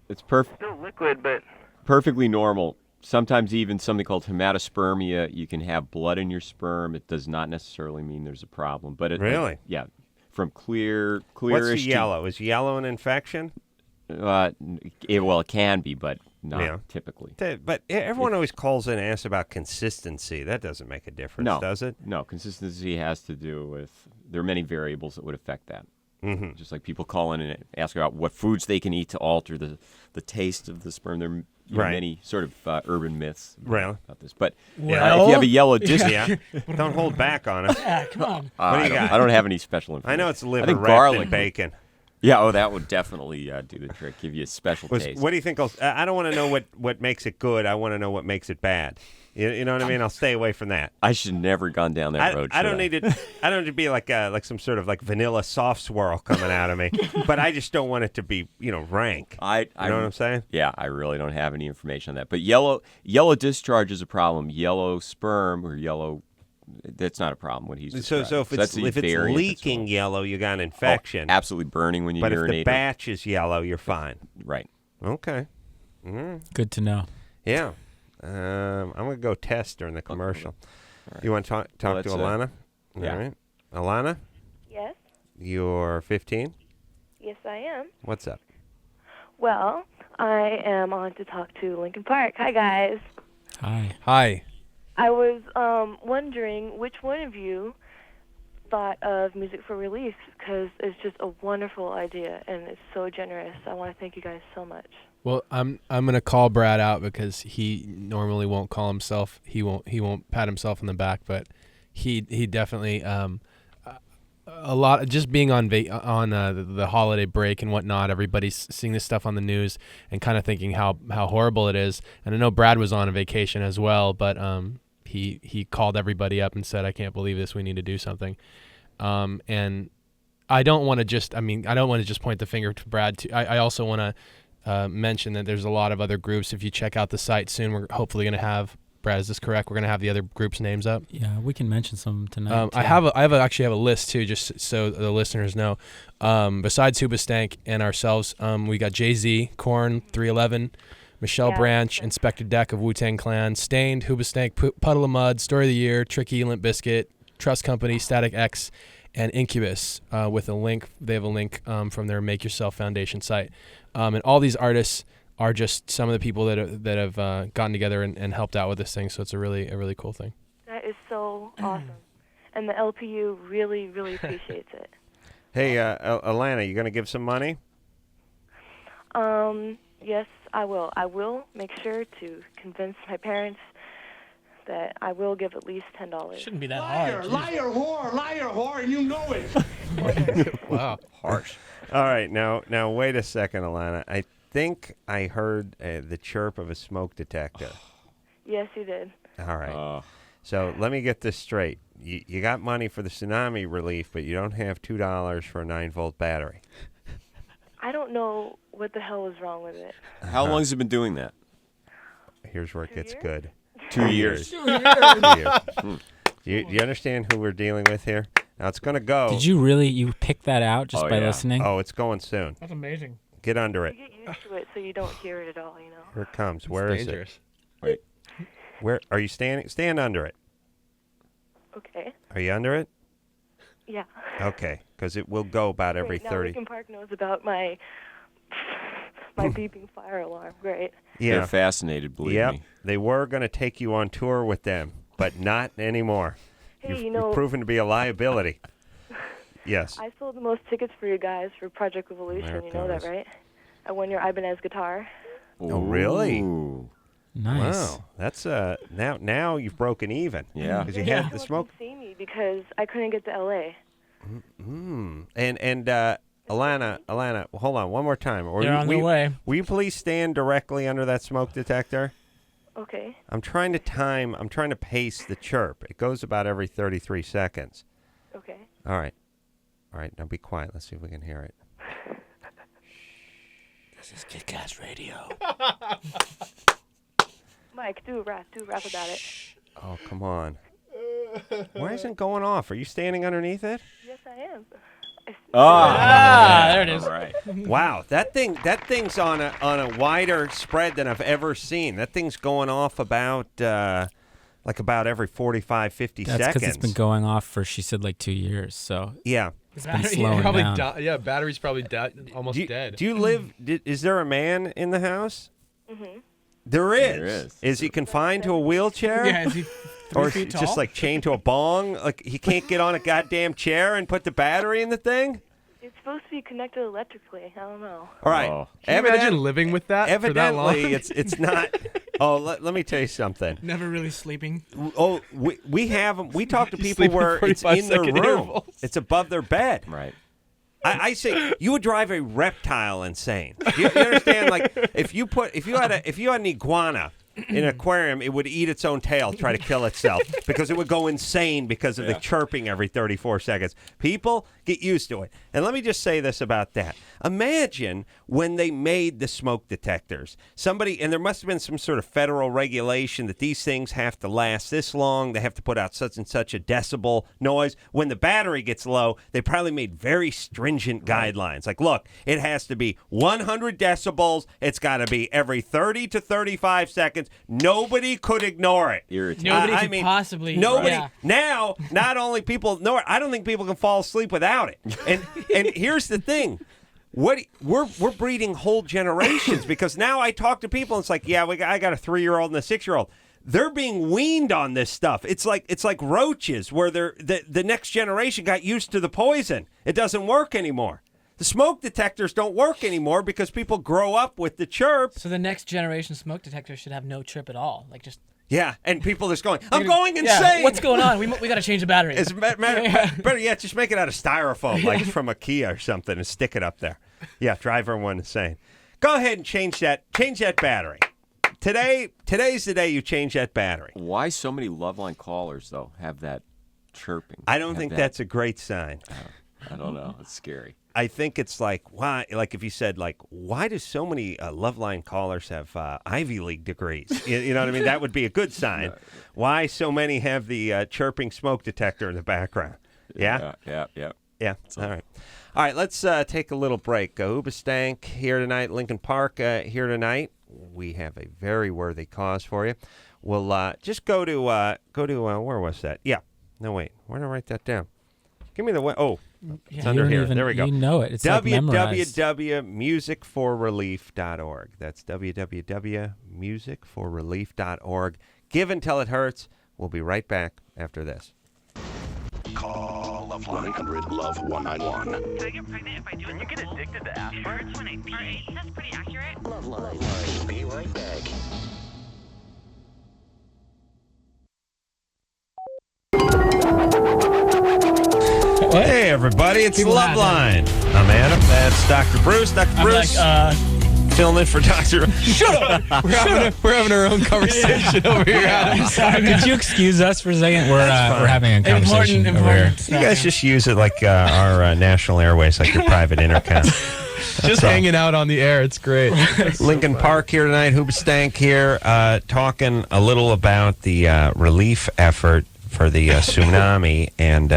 It's still liquid, but perfectly normal. Sometimes even something called hematospermia. You can have blood in your sperm. It does not necessarily mean there's a problem. But Really? Yeah. From clearish. What's the yellow? Is yellow an infection? It can be, but not typically. But everyone always calls in and asks about consistency. That doesn't make a difference, does it? No, consistency has to do with, there are many variables that would affect that. Mm-hmm. Just like people call in and ask about what foods they can eat to alter the taste of the sperm. There are Right. many sort of urban myths Really? about this. But if Well- you have a yellow disc, Yeah. Don't hold back on us. Yeah, come on. What do you got? I don't have any special information. I know it's liver I think wrapped garlic in bacon. Yeah, that would definitely do the trick. Give you a special taste. What do you think? I don't want to know what makes it good. I want to know what makes it bad. You know what I mean? I'll stay away from that. I should never gone down that road. I don't need it. I don't need to be like some sort of like vanilla soft swirl coming out of me. But I just don't want it to be rank. You know what I'm saying? Yeah, I really don't have any information on that. But yellow discharge is a problem. Yellow sperm or yellow, that's not a problem. What he's So if it's leaking yellow, you got an infection. Absolutely burning when you but urinate. But if the batch is yellow, you're fine. Right. Okay. Good to know. Yeah. I'm going to go test during the commercial. Right. You want to talk to Alana? Yeah. All right. Alana, Yes, you're 15? yes, I am. What's up? Well, I am on to talk to Linkin Park. Hi, guys. Hi. I was wondering which one of you thought of Music for Relief, because it's just a wonderful idea and it's so generous. I want to thank you guys so much. Well, I'm gonna call Brad out because he normally won't call himself. He won't pat himself on the back, but he definitely a lot just being on the holiday break and whatnot. Everybody's seeing this stuff on the news and kind of thinking how horrible it is. And I know Brad was on a vacation as well, but he called everybody up and said, "I can't believe this. We need to do something." And I don't want to just point the finger to Brad. I also want to mention that there's a lot of other groups. If you check out the site soon, we're hopefully going to have, Brad, is this correct? We're going to have the other groups' names up. Yeah, we can mention some tonight. I actually have a list too, just so the listeners know. Besides Hoobastank and ourselves, we got Jay-Z, Korn, 311, Michelle Branch, Inspector Deck of Wu-Tang Clan, Stained, Hoobastank, Puddle of Mud, Story of the Year, Tricky, Limp Bizkit, Trust Company, Static X, and Incubus with a link. They have a link from their Make Yourself Foundation site. And all these artists are just some of the people that have gotten together and helped out with this thing. So it's a really cool thing. That is so awesome. And the LPU really, really appreciates it. Hey, Alana, you going to give some money? Yes, I will. I will make sure to convince my parents that I will give at least $10. Shouldn't be that hard. Liar, whore, and you know it. Wow. Harsh. All right, now wait a second, Alana. I think I heard the chirp of a smoke detector. Yes, you did. All right. So let me get this straight. You got money for the tsunami relief, but you don't have $2 for a 9-volt battery. I don't know what the hell was wrong with it. How long has it been doing that? Here's where it gets good. 2 years. 2 years. Do you understand who we're dealing with here? Now it's going to go. Did you pick that out just by listening? Oh, it's going soon. That's amazing. Get under it. You get used to it so you don't hear it at all, you know. Here it comes. It's Where is dangerous. it? Wait. Where are you standing? Stand under it. Okay. Are you under it? Yeah. Okay, because it will go about every Great. Now 30. Linkin Park knows about my beeping fire alarm. Great. Yeah. They're fascinated, believe me. They were going to take you on tour with them, but not anymore. Hey, You've proven to be a liability. Yes. I sold the most tickets for you guys for Project Revolution. There You know that, goes. right? I won your Ibanez guitar. Oh, really? Ooh. Nice. Wow. That's now you've broken even. Yeah. Because you Yeah, had the someone smoke. can see me because I couldn't get to LA. And Alana, hold on one more time. They're on their way. Will you please stand directly under that smoke detector? Okay. I'm trying to pace the chirp. It goes about every 33 seconds. Okay. All right, now be quiet. Let's see if we can hear it. This is Kick-Ass Radio. Mike, do a rap about it. Oh, come on. Why isn't it going off? Are you standing underneath it? Yes, I am. There it is. All right. Wow, that thing's on a wider spread than I've ever seen. That thing's going off about every 45, 50 That's seconds. because it's been going off for, she said, like 2 years. So Yeah. it's been slowing Probably down. battery's probably almost dead. Do you live? Is there a man in the house? Mm-hmm. There is. There is. Is he confined to a wheelchair? Yeah, is he Or 3 is he feet tall? just like chained to a bong? Like he can't get on a goddamn chair and put the battery in the thing? It's supposed to be connected electrically. I don't know. All right. Oh. Can you imagine living with that for that long? Evidently, it's not. Oh, let me tell you something. Never really sleeping. Oh, we have them. We talk to You people sleep in where it's in their 45-second room. intervals. It's above their bed. Right. I say you would drive a reptile insane. You understand? Like if you had an iguana in an aquarium, it would eat its own tail, try to kill itself because it would go insane because of the chirping every 34 seconds. People get used to it. And let me just say this about that. Imagine when they made the smoke detectors. And there must have been some sort of federal regulation that these things have to last this long. They have to put out such and such a decibel noise. When the battery gets low, they probably made very stringent guidelines. Like, look, it has to be 100 decibels. It's got to be every 30 to 35 seconds. Nobody could ignore it. Irritating. Nobody could possibly. Nobody. Yeah. Now, not only people know it, I don't think people can fall asleep without it. And here's the thing. We're breeding whole generations because now I talk to people and it's like, yeah, I got a 3-year-old and a 6-year-old. They're being weaned on this stuff. It's like roaches where the next generation got used to the poison. It doesn't work anymore. The smoke detectors don't work anymore because people grow up with the chirp. So the next generation smoke detector should have no chirp at all. Like just. Yeah, and people just going, I'm going insane. Yeah, what's going on? We got to change the battery. It's better yet, just make it out of styrofoam, like from IKEA or something, and stick it up there. Yeah, drive everyone insane. Go ahead and change that battery. Today's the day you change that battery. Why so many LoveLine callers, though, have that chirping? I don't think that's a great sign. I don't know. It's scary. I think it's like, why? Like if you said, like, why do so many LoveLine callers have Ivy League degrees? You know what I mean? That would be a good sign. Why so many have the chirping smoke detector in the background? Yeah? Yeah. All right. All right, let's take a little break. Hoobastank here tonight, Linkin Park here tonight. We have a very worthy cause for you. We'll just go to where was that? Yeah. No, wait. Where did I write that down? Give me the way. Oh. It's under here. There we go. You know it. It's like memorized. www.musicforrelief.org. That's www.musicforrelief.org. Give until it hurts. We'll be right back after this. Call 1-800-LOVE-191. Can I get pregnant if I do it? You get addicted to aspirin? It's 28. That's pretty accurate. LoveLine. Be right back. Hey, everybody, it's LoveLine. I'm Adam. That's Dr. Bruce. Dr. Bruce. Filling in for Dr. Shut up! We're having our own conversation over here, Adam. Could you excuse us for a second? We're having a conversation over here. You guys just use it like our national airways, like your private intercom. Just hanging out on the air. It's great. Linkin Park here tonight. Hoobastank here, talking a little about the relief effort for the tsunami, and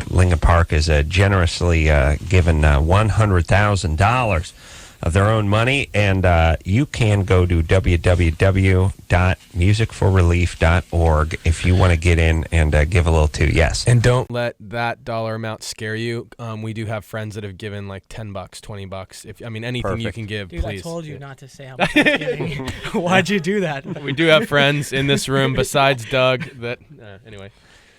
Linkin Park has generously given $100,000 of their own money, and you can go to www.musicforrelief.org if you want to get in and give a little too. Yes. And don't let that dollar amount scare you. We do have friends that have given like $10, $20. Anything Perfect. You can give, Dude, please. I told you not to say how much I was giving. Why'd you do that? We do have friends in this room besides Doug that, anyway.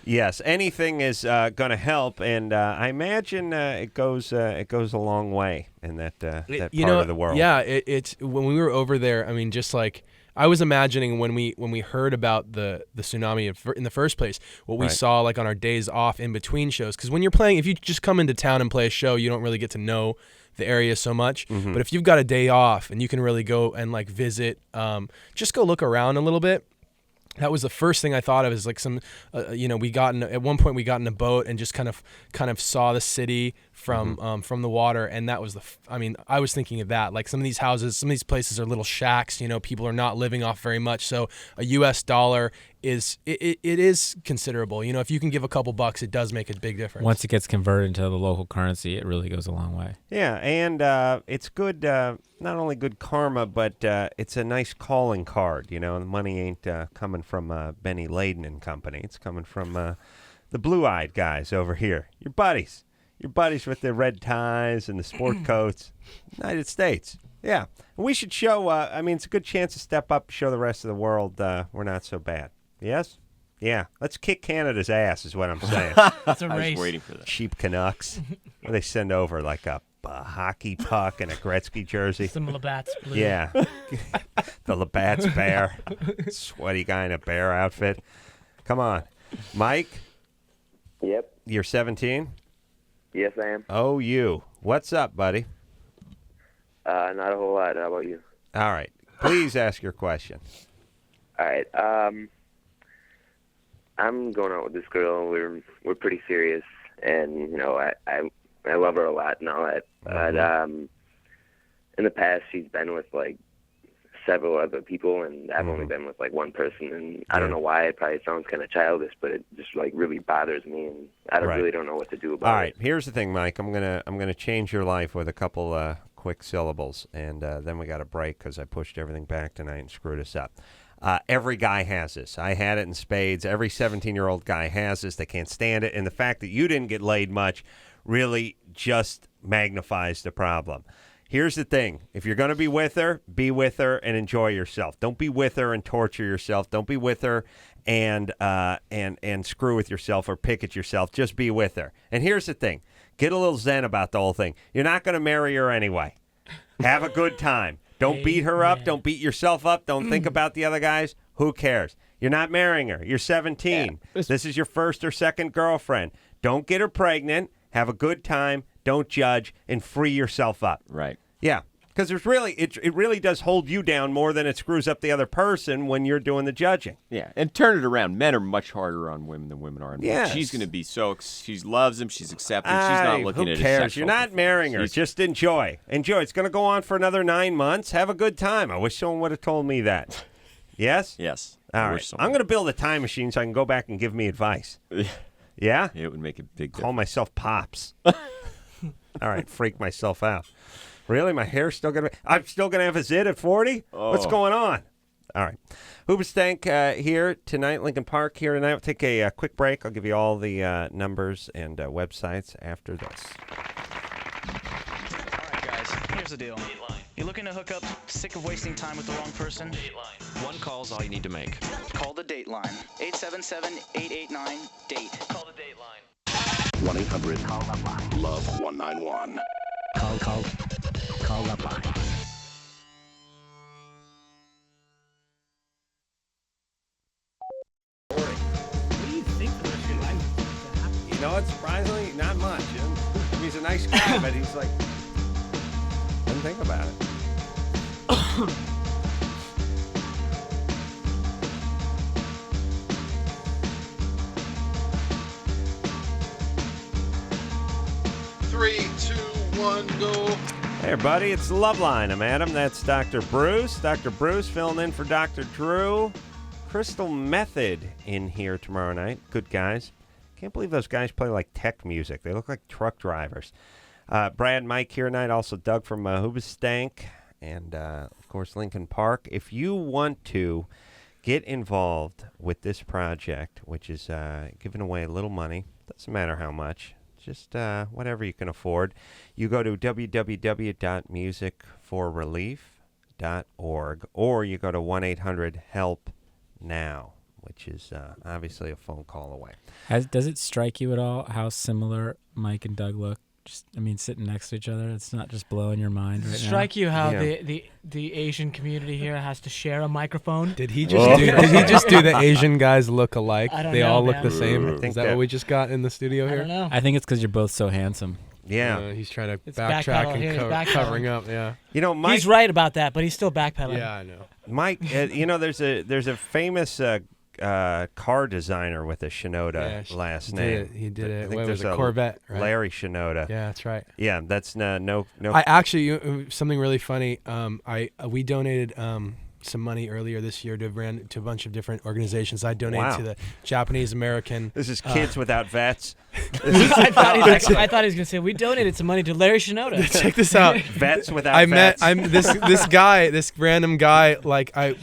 Yes, anything is going to help, and I imagine it goes a long way in that part of the world. Yeah, it's when we were over there. I mean, just like I was imagining when we heard about the tsunami in the first place, what we saw like on our days off in between shows. Because when you're playing, if you just come into town and play a show, you don't really get to know the area so much. Mm-hmm. But if you've got a day off and you can really go and like visit, just go look around a little bit. That was the first thing I thought of, is like some, at one point we got in a boat and just kind of saw the city from the water, and that was I was thinking of that. Like some of these houses, some of these places are little shacks. People are not living off very much, so a U.S. dollar is considerable. If you can give a couple bucks, it does make a big difference. Once it gets converted into the local currency, it really goes a long way. Yeah, and it's good. Not only good karma, but it's a nice calling card. The money ain't coming from Benny Laden and Company. It's coming from the blue-eyed guys over here. Your buddies with their red ties and the sport coats. United States. Yeah, and we should show. It's a good chance to step up, show the rest of the world we're not so bad. Yes. Yeah, let's kick Canada's ass is what I'm saying. It's a I race. was waiting for that. Cheap Canucks. Where they send over like a hockey puck and a Gretzky jersey. Some Labatt's blue. Yeah. The Labatt's bear. Sweaty guy in a bear outfit. Come on. Mike, Yep. you're 17? Yes, I am. Oh, you. What's up, buddy? Not a whole lot. How about you? All right. Please ask your question. All right. I'm going out with this girl. We're pretty serious, and you know, I love her a lot and all that. But in the past, she's been with like several other people, and I've only been with like one person. And I don't know why. It probably sounds kind of childish, but it just like really bothers me, and I really don't know what to do about it. All right. Here's the thing, Mike. I'm gonna change your life with a couple quick syllables, and then we got a break because I pushed everything back tonight and screwed us up. Every guy has this. I had it in spades. Every 17-year-old guy has this. They can't stand it. And the fact that you didn't get laid much really just magnifies the problem. Here's the thing. If you're going to be with her and enjoy yourself. Don't be with her and torture yourself. Don't be with her and screw with yourself or pick at yourself. Just be with her. And here's the thing. Get a little zen about the whole thing. You're not going to marry her anyway. Have a good time. Don't beat her up. Don't beat yourself up. Don't think about the other guys. Who cares? You're not marrying her. You're 17. Yeah. This is your first or second girlfriend. Don't get her pregnant. Have a good time. Don't judge and free yourself up. Right. Yeah. Because it really does hold you down more than it screws up the other person when you're doing the judging. Yeah, and turn it around. Men are much harder on women than women are on men. Yes. She's going to be she loves him. She's accepting. She's not looking at who his cares? sexual You're not marrying her. preferences. Just enjoy. Enjoy. It's going to go on for another 9 months. Have a good time. I wish someone would have told me that. Yes? Yes. All right. I'm going to build a time machine so I can go back and give me advice. Yeah? It would make a big difference. Call myself Pops. All right. Freak myself out. Really? My hair's still going to... I'm still going to have a zit at 40? Oh. What's going on? All right. Hoobastank here tonight. Linkin Park here tonight. We'll take a quick break. I'll give you all the numbers and websites after this. All right, guys. Here's the deal. You looking to hook up, sick of wasting time with the wrong person? One call's all you need to make. Call the Dateline. 877-889-DATE. Call the Dateline. 1-800-LOVE-191. Call LoveLine. You know what? Surprisingly, not much. He's a nice guy, but he's like, didn't think about it. Three, two, one, go. Hey, everybody, it's LoveLine. I'm Adam. That's Dr. Bruce. Dr. Bruce filling in for Dr. Drew. Crystal Method in here tomorrow night. Good guys. Can't believe those guys play like tech music. They look like truck drivers. Brad and Mike here tonight. Also Doug from Hoobastank. And, of course, Linkin Park. If you want to get involved with this project, which is giving away a little money, doesn't matter how much, just whatever you can afford, you go to www.musicforrelief.org, or you go to 1-800-HELP-NOW, which is obviously a phone call away. Does it strike you at all how similar Mike and Doug look? Sitting next to each other, it's not just blowing your mind right now. Strike you how the Asian community here has to share a microphone? Did he just do the Asian guys look alike? I don't They know, all look man. the same. I think Is that what we just got in the studio I here? don't know. I think it's because you're both so handsome. Yeah. He's trying to It's backtrack backpedal. Here's and backpedaling. covering up. Yeah. You know, Mike... He's right about that, but he's still backpedaling. Yeah, I know. Mike, there's a famous car designer with a Shinoda last name. He did it. I think What was there's it? Corvette, right? Larry Shinoda. Yeah, that's right. Yeah, that's no. I actually something really funny. We donated some money earlier this year to a bunch of different organizations. I donated to the Japanese American. This is Kids Without Vets. I thought he was going to say we donated some money to Larry Shinoda. Check this out. Vets Without Vets. this random guy. Like I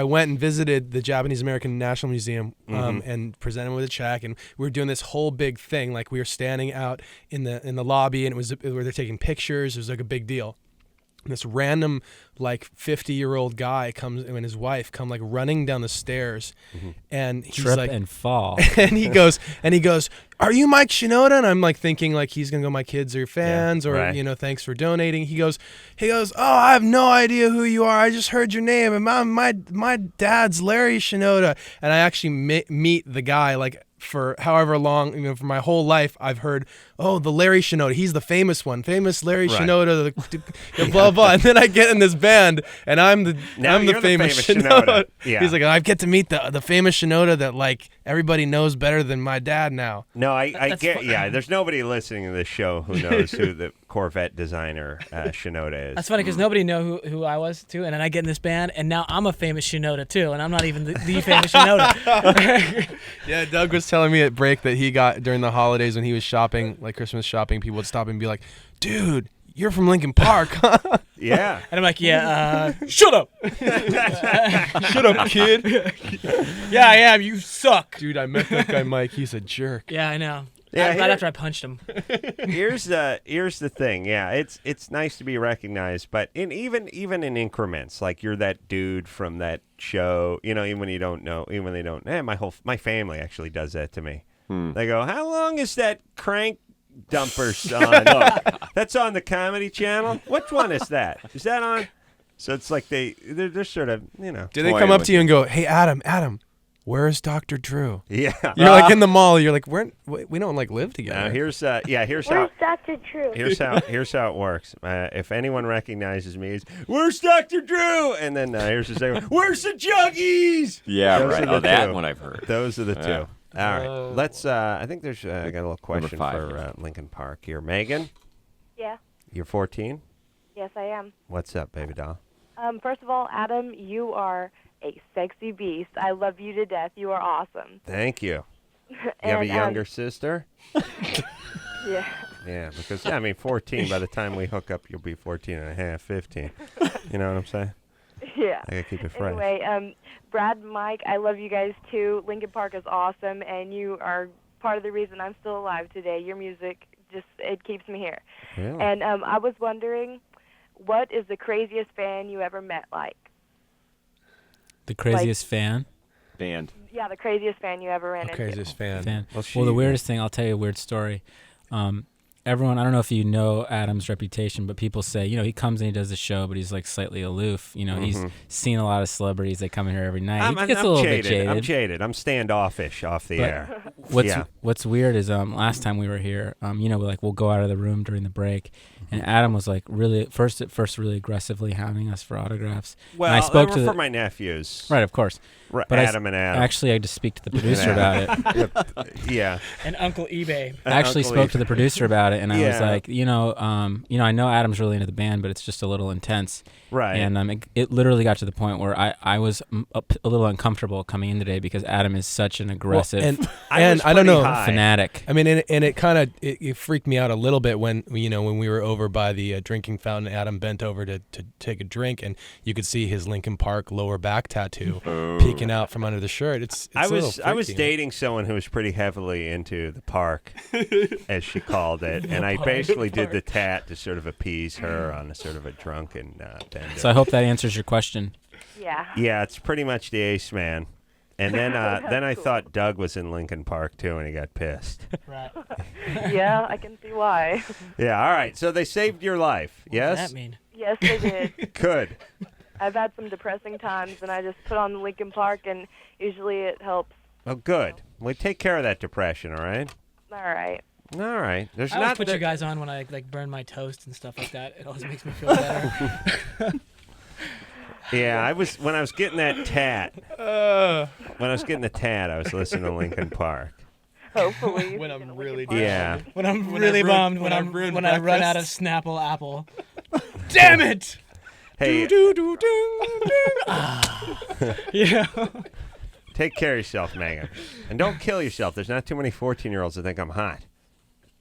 went and visited the Japanese American National Museum and presented him with a check, and we were doing this whole big thing. Like we were standing out in the lobby, and it was where they're taking pictures. It was like a big deal. This random, like 50-year-old guy comes and his wife come like running down the stairs, and he's Trip like and fall. and he goes, "Are you Mike Shinoda?" And I'm like thinking like he's gonna go, "My kids are your fans," or right. thanks for donating. He goes, "Oh, I have no idea who you are. I just heard your name, and my dad's Larry Shinoda." And I actually meet the guy like. For however long, for my whole life, I've heard, oh, the Larry Shinoda, he's the famous one, famous Larry Shinoda, blah blah. And then I get in this band, and I'm the famous Shinoda. Yeah. He's like, I get to meet the famous Shinoda that like everybody knows better than my dad now. No, I get. Yeah, there's nobody listening to this show who knows who the Corvette designer Shinoda is. That's funny because nobody know who I was too, and then I get in this band, and now I'm a famous Shinoda too, and I'm not even the famous Shinoda. Yeah, Doug was telling me at break that he got during the holidays when he was shopping, like Christmas shopping, people would stop and be like, "Dude, you're from Linkin Park." Yeah. And I'm like, yeah, shut up. Shut up, kid. Yeah, I am. You suck. Dude, I met that guy Mike. He's a jerk. Yeah, I know. Yeah, right after I punched him. Here's the thing. Yeah, it's nice to be recognized, but even in increments, like you're that dude from that show. Even when you don't know, even when they don't. My family actually does that to me. They go, "How long is that Crank Dumper on? Look, that's on the Comedy Channel. Which one is that? Is that on?" So it's like they're sort of Do they come up to you and go, "Hey, Adam, where's Dr. Drew?" Yeah. You're like in the mall. You're like, we don't like live together. Here's how. Where's Dr. Drew? Here's how it works. If anyone recognizes me, it's, "Where's Dr. Drew?" And then here's the second one, "Where's the Juggies?" Yeah, Those right. are the That two. one I've heard. Those are the two. Yeah. All right. Let's. I think there's. I got a little question 5, for Linkin Park here. Megan, Yeah. you're 14. Yes, I am. What's up, baby doll? First of all, Adam, you are a sexy beast. I love you to death. You are awesome. Thank you. You have a younger sister? Yeah. Yeah, because 14. By the time we hook up, you'll be 14 and a half, 15. You know what I'm saying? Yeah. I gotta keep it fresh. Anyway, Brad, Mike, I love you guys too. Linkin Park is awesome, and you are part of the reason I'm still alive today. Your music it keeps me here. Really? And I was wondering, what is the craziest fan you ever met like? The craziest fan? Band. Yeah, the craziest fan you ever ran into. Craziest fan. Well, the weirdest thing, I'll tell you a weird story. Everyone, I don't know if you know Adam's reputation, but people say, he comes and he does the show, but he's like slightly aloof. He's seen a lot of celebrities. They come in here every night. He gets a little bit jaded. I'm jaded. I'm standoffish off the air. What's weird is last time we were here, we'll go out of the room during the break, and Adam was like really at first really aggressively hounding us for autographs. Well, and I spoke for my nephews. Right, of course. Right, but Adam and Adam. Actually, I had to speak to the producer about it. Yeah. And Uncle eBay. I actually spoke to the producer about it, and I was like, I know Adam's really into the band, but it's just a little intense. Right. And it literally got to the point where I was a little uncomfortable coming in today because Adam is such an aggressive and I don't know fanatic. I mean, and it kind of it freaked me out a little bit when when we were over by the drinking fountain. Adam bent over to take a drink, and you could see his Linkin Park lower back tattoo peeking out from under the shirt. I was dating someone who was pretty heavily into the park, as she called it, and I basically did the tat to sort of appease her on a sort of a drunken bender. So I hope that answers your question. Yeah. Yeah, it's pretty much the Ace Man. And then I thought Doug was in Linkin Park too, and he got pissed. Right. Yeah, I can see why. Yeah. All right. So they saved your life. What yes. does that mean? Yes, they did. Good. I've had some depressing times, and I just put on the Linkin Park, and usually it helps. Oh, good. Well, take care of that depression. All right. All right. All right. There's I always not put you guys on when I burn my toast and stuff like that. It always makes me feel better. Yeah, when I was getting that tat. When I was getting the tat, I was listening to Linkin Park. Hopefully. When I'm really Yeah. When I'm really bummed, when I run out of Snapple Apple. Damn it! Hey. Yeah. Take care of yourself, Megan. And don't kill yourself. There's not too many 14-year-olds that think I'm hot.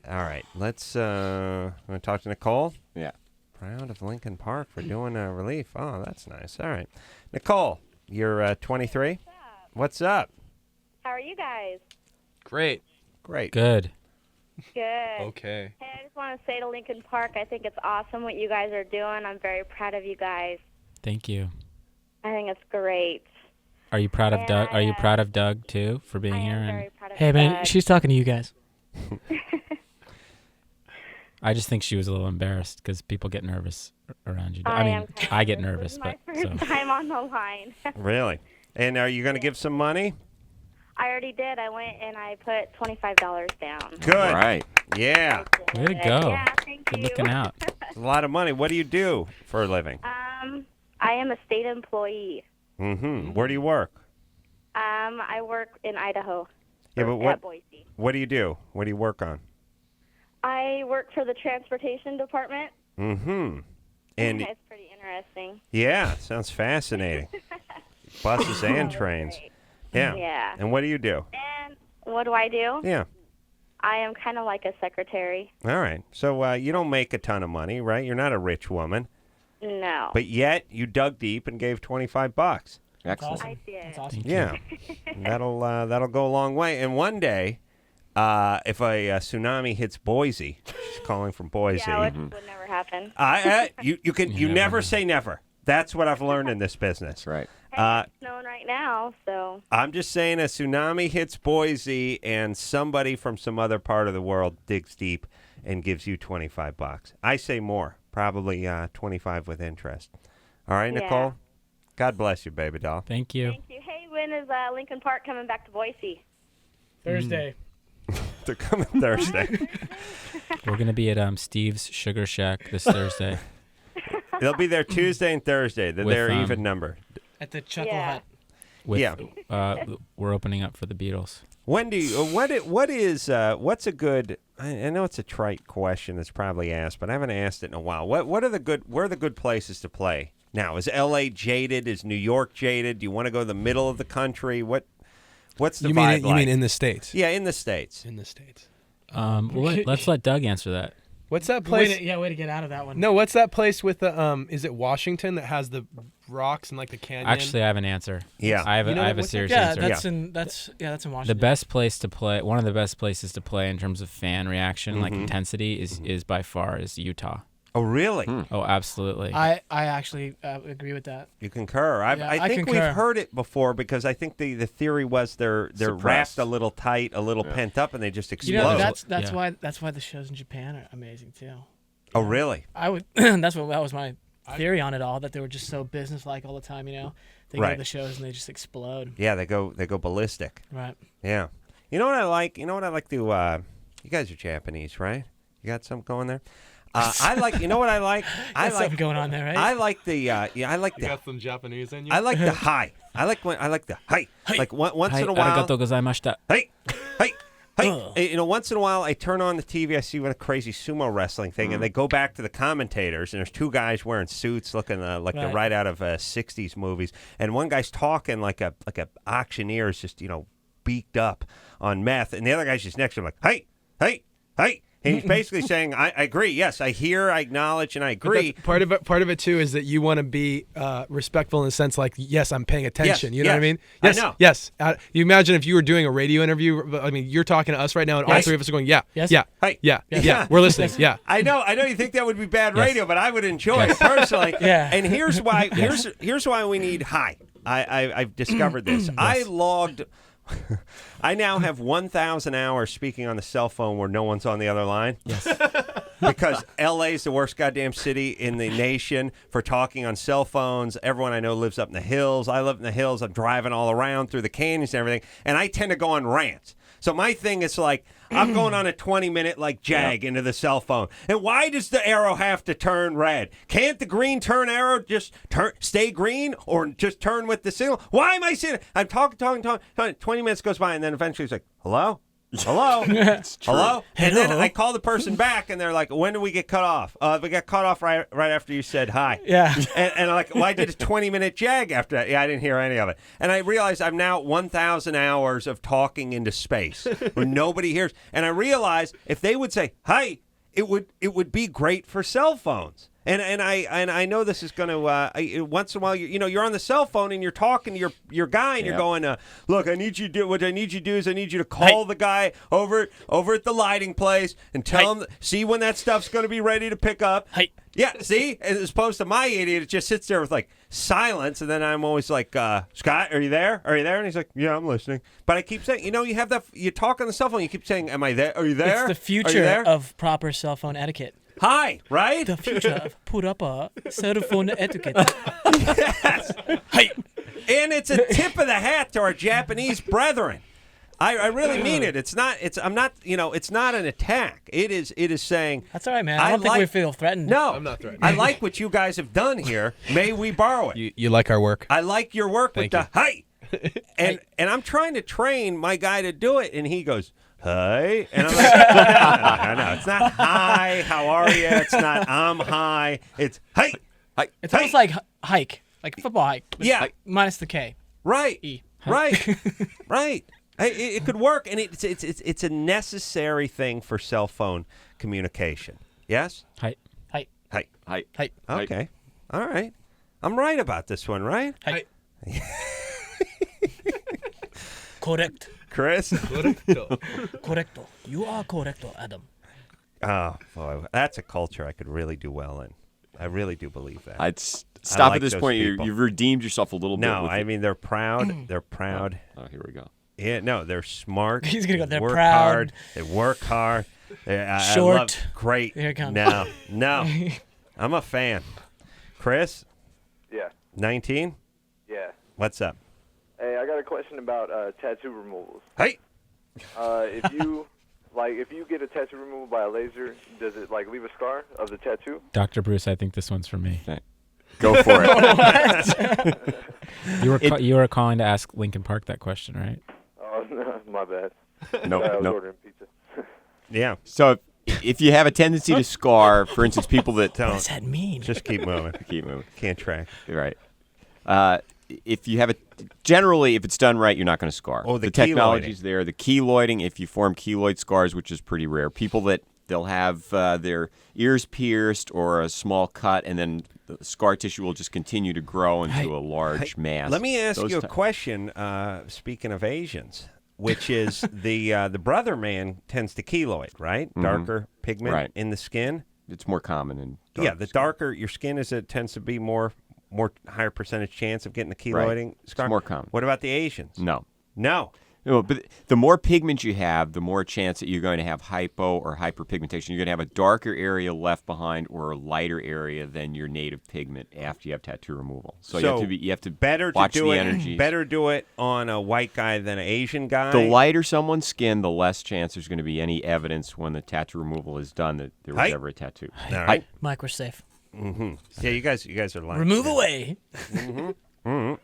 All right. Let's want to talk to Nicole? Yeah. Proud of Linkin Park for doing a relief. Oh, that's nice. All right. Nicole, you're 23? What's up? How are you guys? Great. Great. Good. Good. Okay. Hey, I just want to say to Linkin Park, I think it's awesome what you guys are doing. I'm very proud of you guys. Thank you. I think it's great. Are you proud of Doug? Are you proud of Doug too for being here? Very proud of Hey, man, Doug. she's talking to you guys. I just think she was a little embarrassed because people get nervous around you. I I am mean, kind of I get nervous. nervous, This is but my first time on the line. Really? And are you going to give some money? I already did. I went and I put $25 down. Good. All right. Yeah. Way to go. Yeah, thank Good you. looking out. It's a lot of money. What do you do for a living? I am a state employee. Mm-hmm. Where do you work? I work in Idaho. Yeah, but what? At Boise. What do you do? What do you work on? I work for the transportation department. Mm-hmm. And It's pretty interesting. yeah, sounds fascinating. Buses and trains. Yeah. Yeah. And what do you do? And what do I do? Yeah. I am kind of like a secretary. All right. So you don't make a ton of money, right? You're not a rich woman. No. But yet you dug deep and gave $25. Excellent. I did. That's awesome. Yeah. that'll go a long way. And one day, if a tsunami hits Boise, she's calling from Boise. Yeah, which would never happen. You never say never. That's what I've learned in this business. Right. It's snowing right now, so. I'm just saying a tsunami hits Boise and somebody from some other part of the world digs deep and gives you $25. I say more, probably 25 with interest. All right, Yeah. Nicole? God bless you, baby doll. Thank you. Thank you. Hey, when is Linkin Park coming back to Boise? Thursday. They're coming Thursday. We're gonna be at Steve's Sugar Shack this Thursday. They'll be there Tuesday and Thursday. With, They're even numbered. At the Chuckle Hut. With, Yeah. We're opening up for the Beatles. When do you, what's a good, I know it's a trite question that's probably asked, but I haven't asked it in a while. Where are the good places to play now? Is LA jaded? Is New York jaded? Do you want to go to the middle of the country? What's the vibe like? You mean in the States? Yeah, in the States. In the States. Let's let Doug answer that. What's that place? Way to get out of that one. No, what's that place with the is it Washington that has the rocks and like the canyon? Actually, I have an answer. Yeah. I have a serious answer. That's in Washington. The best place to play, one of the best places to play in terms of fan reaction, like intensity, is by far is Utah. Oh, really? Oh, absolutely. I actually agree with that. You concur. I think concur. we've heard it before because I think the theory was they're wrapped a little tight, a little pent up, and they just explode. You know, that's why the shows in Japan are amazing too. Oh, really? I would. that was my theory on it all. That they were just so businesslike all the time. You know, they go to the shows and they just explode. Yeah, they go ballistic. Right. Yeah. You know what I like? You know what I like to. You guys are Japanese, right? You got something going there. I like. You know what I like? I Got like something going on there, right? I like the. I like the. You got some Japanese in you. I like the high. I like the high. Like once in a while. Arigato gozaimashita. Hey. You know, once in a while I turn on the TV, I see a crazy sumo wrestling thing, and they go back to the commentators, and there's two guys wearing suits looking like they're right out of 60s movies, and one guy's talking like a auctioneer is just, beaked up on meth, and the other guy's just next to him like, hey. And he's basically saying, I agree. Yes, I hear, I acknowledge, and I agree. Part of it too is that you want to be respectful in the sense like, yes, I'm paying attention. Yes, you know what I mean? I know. Yes. You imagine if you were doing a radio interview. I mean, you're talking to us right now, and all three of us are going, yeah, yes, yeah, hey, yeah. We're listening. Yeah. I know. You think that would be bad radio, but I would enjoy it personally. Yeah. And here's why. Here's why we need high. I've discovered this. I logged. I now have 1,000 hours speaking on the cell phone where no one's on the other line. Yes. Because LA is the worst goddamn city in the nation for talking on cell phones. Everyone I know lives up in the hills. I live in the hills. I'm driving all around through the canyons and everything. And I tend to go on rants. So my thing is like, I'm going on a 20-minute jag into the cell phone. And why does the arrow have to turn red? Can't the green turn arrow just stay green or just turn with the signal? Why am I sitting? I'm talking. 20 minutes goes by, and then eventually it's like, hello? Hello? Hello? And then I call the person back, and they're like, when do we get cut off? We got cut off right after you said hi. Yeah. And I'm like, well, I did a 20-minute jag after that. Yeah, I didn't hear any of it. And I realized I'm now 1,000 hours of talking into space where nobody hears. And I realized if they would say, hi, it would be great for cell phones. And I know this is going to once in a while you're on the cell phone and you're talking to your guy and you're going look, I need you to do what I need you to do is I need you to call the guy over at the lighting place and tell him see when that stuff's going to be ready to pick up. Yeah, see, as opposed to my idiot, it just sits there with like silence, and then I'm always like, Scott, are you there? Are you there? And he's like, yeah, I'm listening. But I keep saying, you have that. You talk on the cell phone, you keep saying, am I there? Are you there? It's the future of proper cell phone etiquette. Hi, right? The future of proper cell phone etiquette. Yes. Hi. And it's a tip of the hat to our Japanese brethren. I really mean it. It's not an attack. It is saying that's all right, man. I don't think we feel threatened. No, I'm not threatened. I like what you guys have done here. May we borrow it? You like our work? I like your work with the hi. And I'm trying to train my guy to do it, and he goes, hi. And I'm like, no. It's not hi, how are you? It's not I'm hi. It's hi. Hi. It's almost like hike, like football hike. Yeah. Minus the K. Right. E. Right. Right. It could work, and it's a necessary thing for cell phone communication. Yes? Hi. Hi. Hi. Hi. Hi. Okay. All right. I'm right about this one, right? Hi. Correct. Chris? Correcto. You are correcto, Adam. Oh, boy. That's a culture I could really do well in. I really do believe that. I'd stop like at this those point. people. You've redeemed yourself a little bit. No, I mean, they're proud. They're proud. Oh, here we go. Yeah, no, they're smart. He's going to go, They they're work proud. Hard. They work hard. Short. Great. Here it comes. No. I'm a fan. Chris? Yeah. 19? Yeah. What's up? Hey, I got a question about tattoo removals. Hey. If you get a tattoo removal by a laser, does it leave a scar of the tattoo? Dr. Bruce, I think this one's for me. Go for it. You were calling to ask Linkin Park that question, right? Oh, no, my bad. No, I was no. ordering pizza. Yeah. So if you have a tendency to scar, for instance, people that don't. What does that mean? Just keep moving. Keep moving. Can't track. Right. If you have generally, if it's done right, you're not going to scar. Oh, the technology's there. The keloiding, if you form keloid scars, which is pretty rare. People they'll have their ears pierced or a small cut, and then the scar tissue will just continue to grow into a large mass. Let me ask you a question. Speaking of Asians, which is the brother man tends to keloid, right? Mm-hmm. Darker pigment in the skin. It's more common in the darker your skin is, it tends to be more higher percentage chance of getting the keloiding scar. It's more common. What about the Asians? No. No, but the more pigment you have, the more chance that you're going to have hypo or hyperpigmentation. You're going to have a darker area left behind or a lighter area than your native pigment after you have tattoo removal. So you have to better watch to do the it. energies. Better do it on a white guy than an Asian guy. The lighter someone's skin, the less chance there's going to be any evidence when the tattoo removal is done that there was ever a tattoo. All right. Mike, we're safe. Mm-hmm. Yeah, you guys are lying. Remove away. Mm-hmm. Mm-hmm.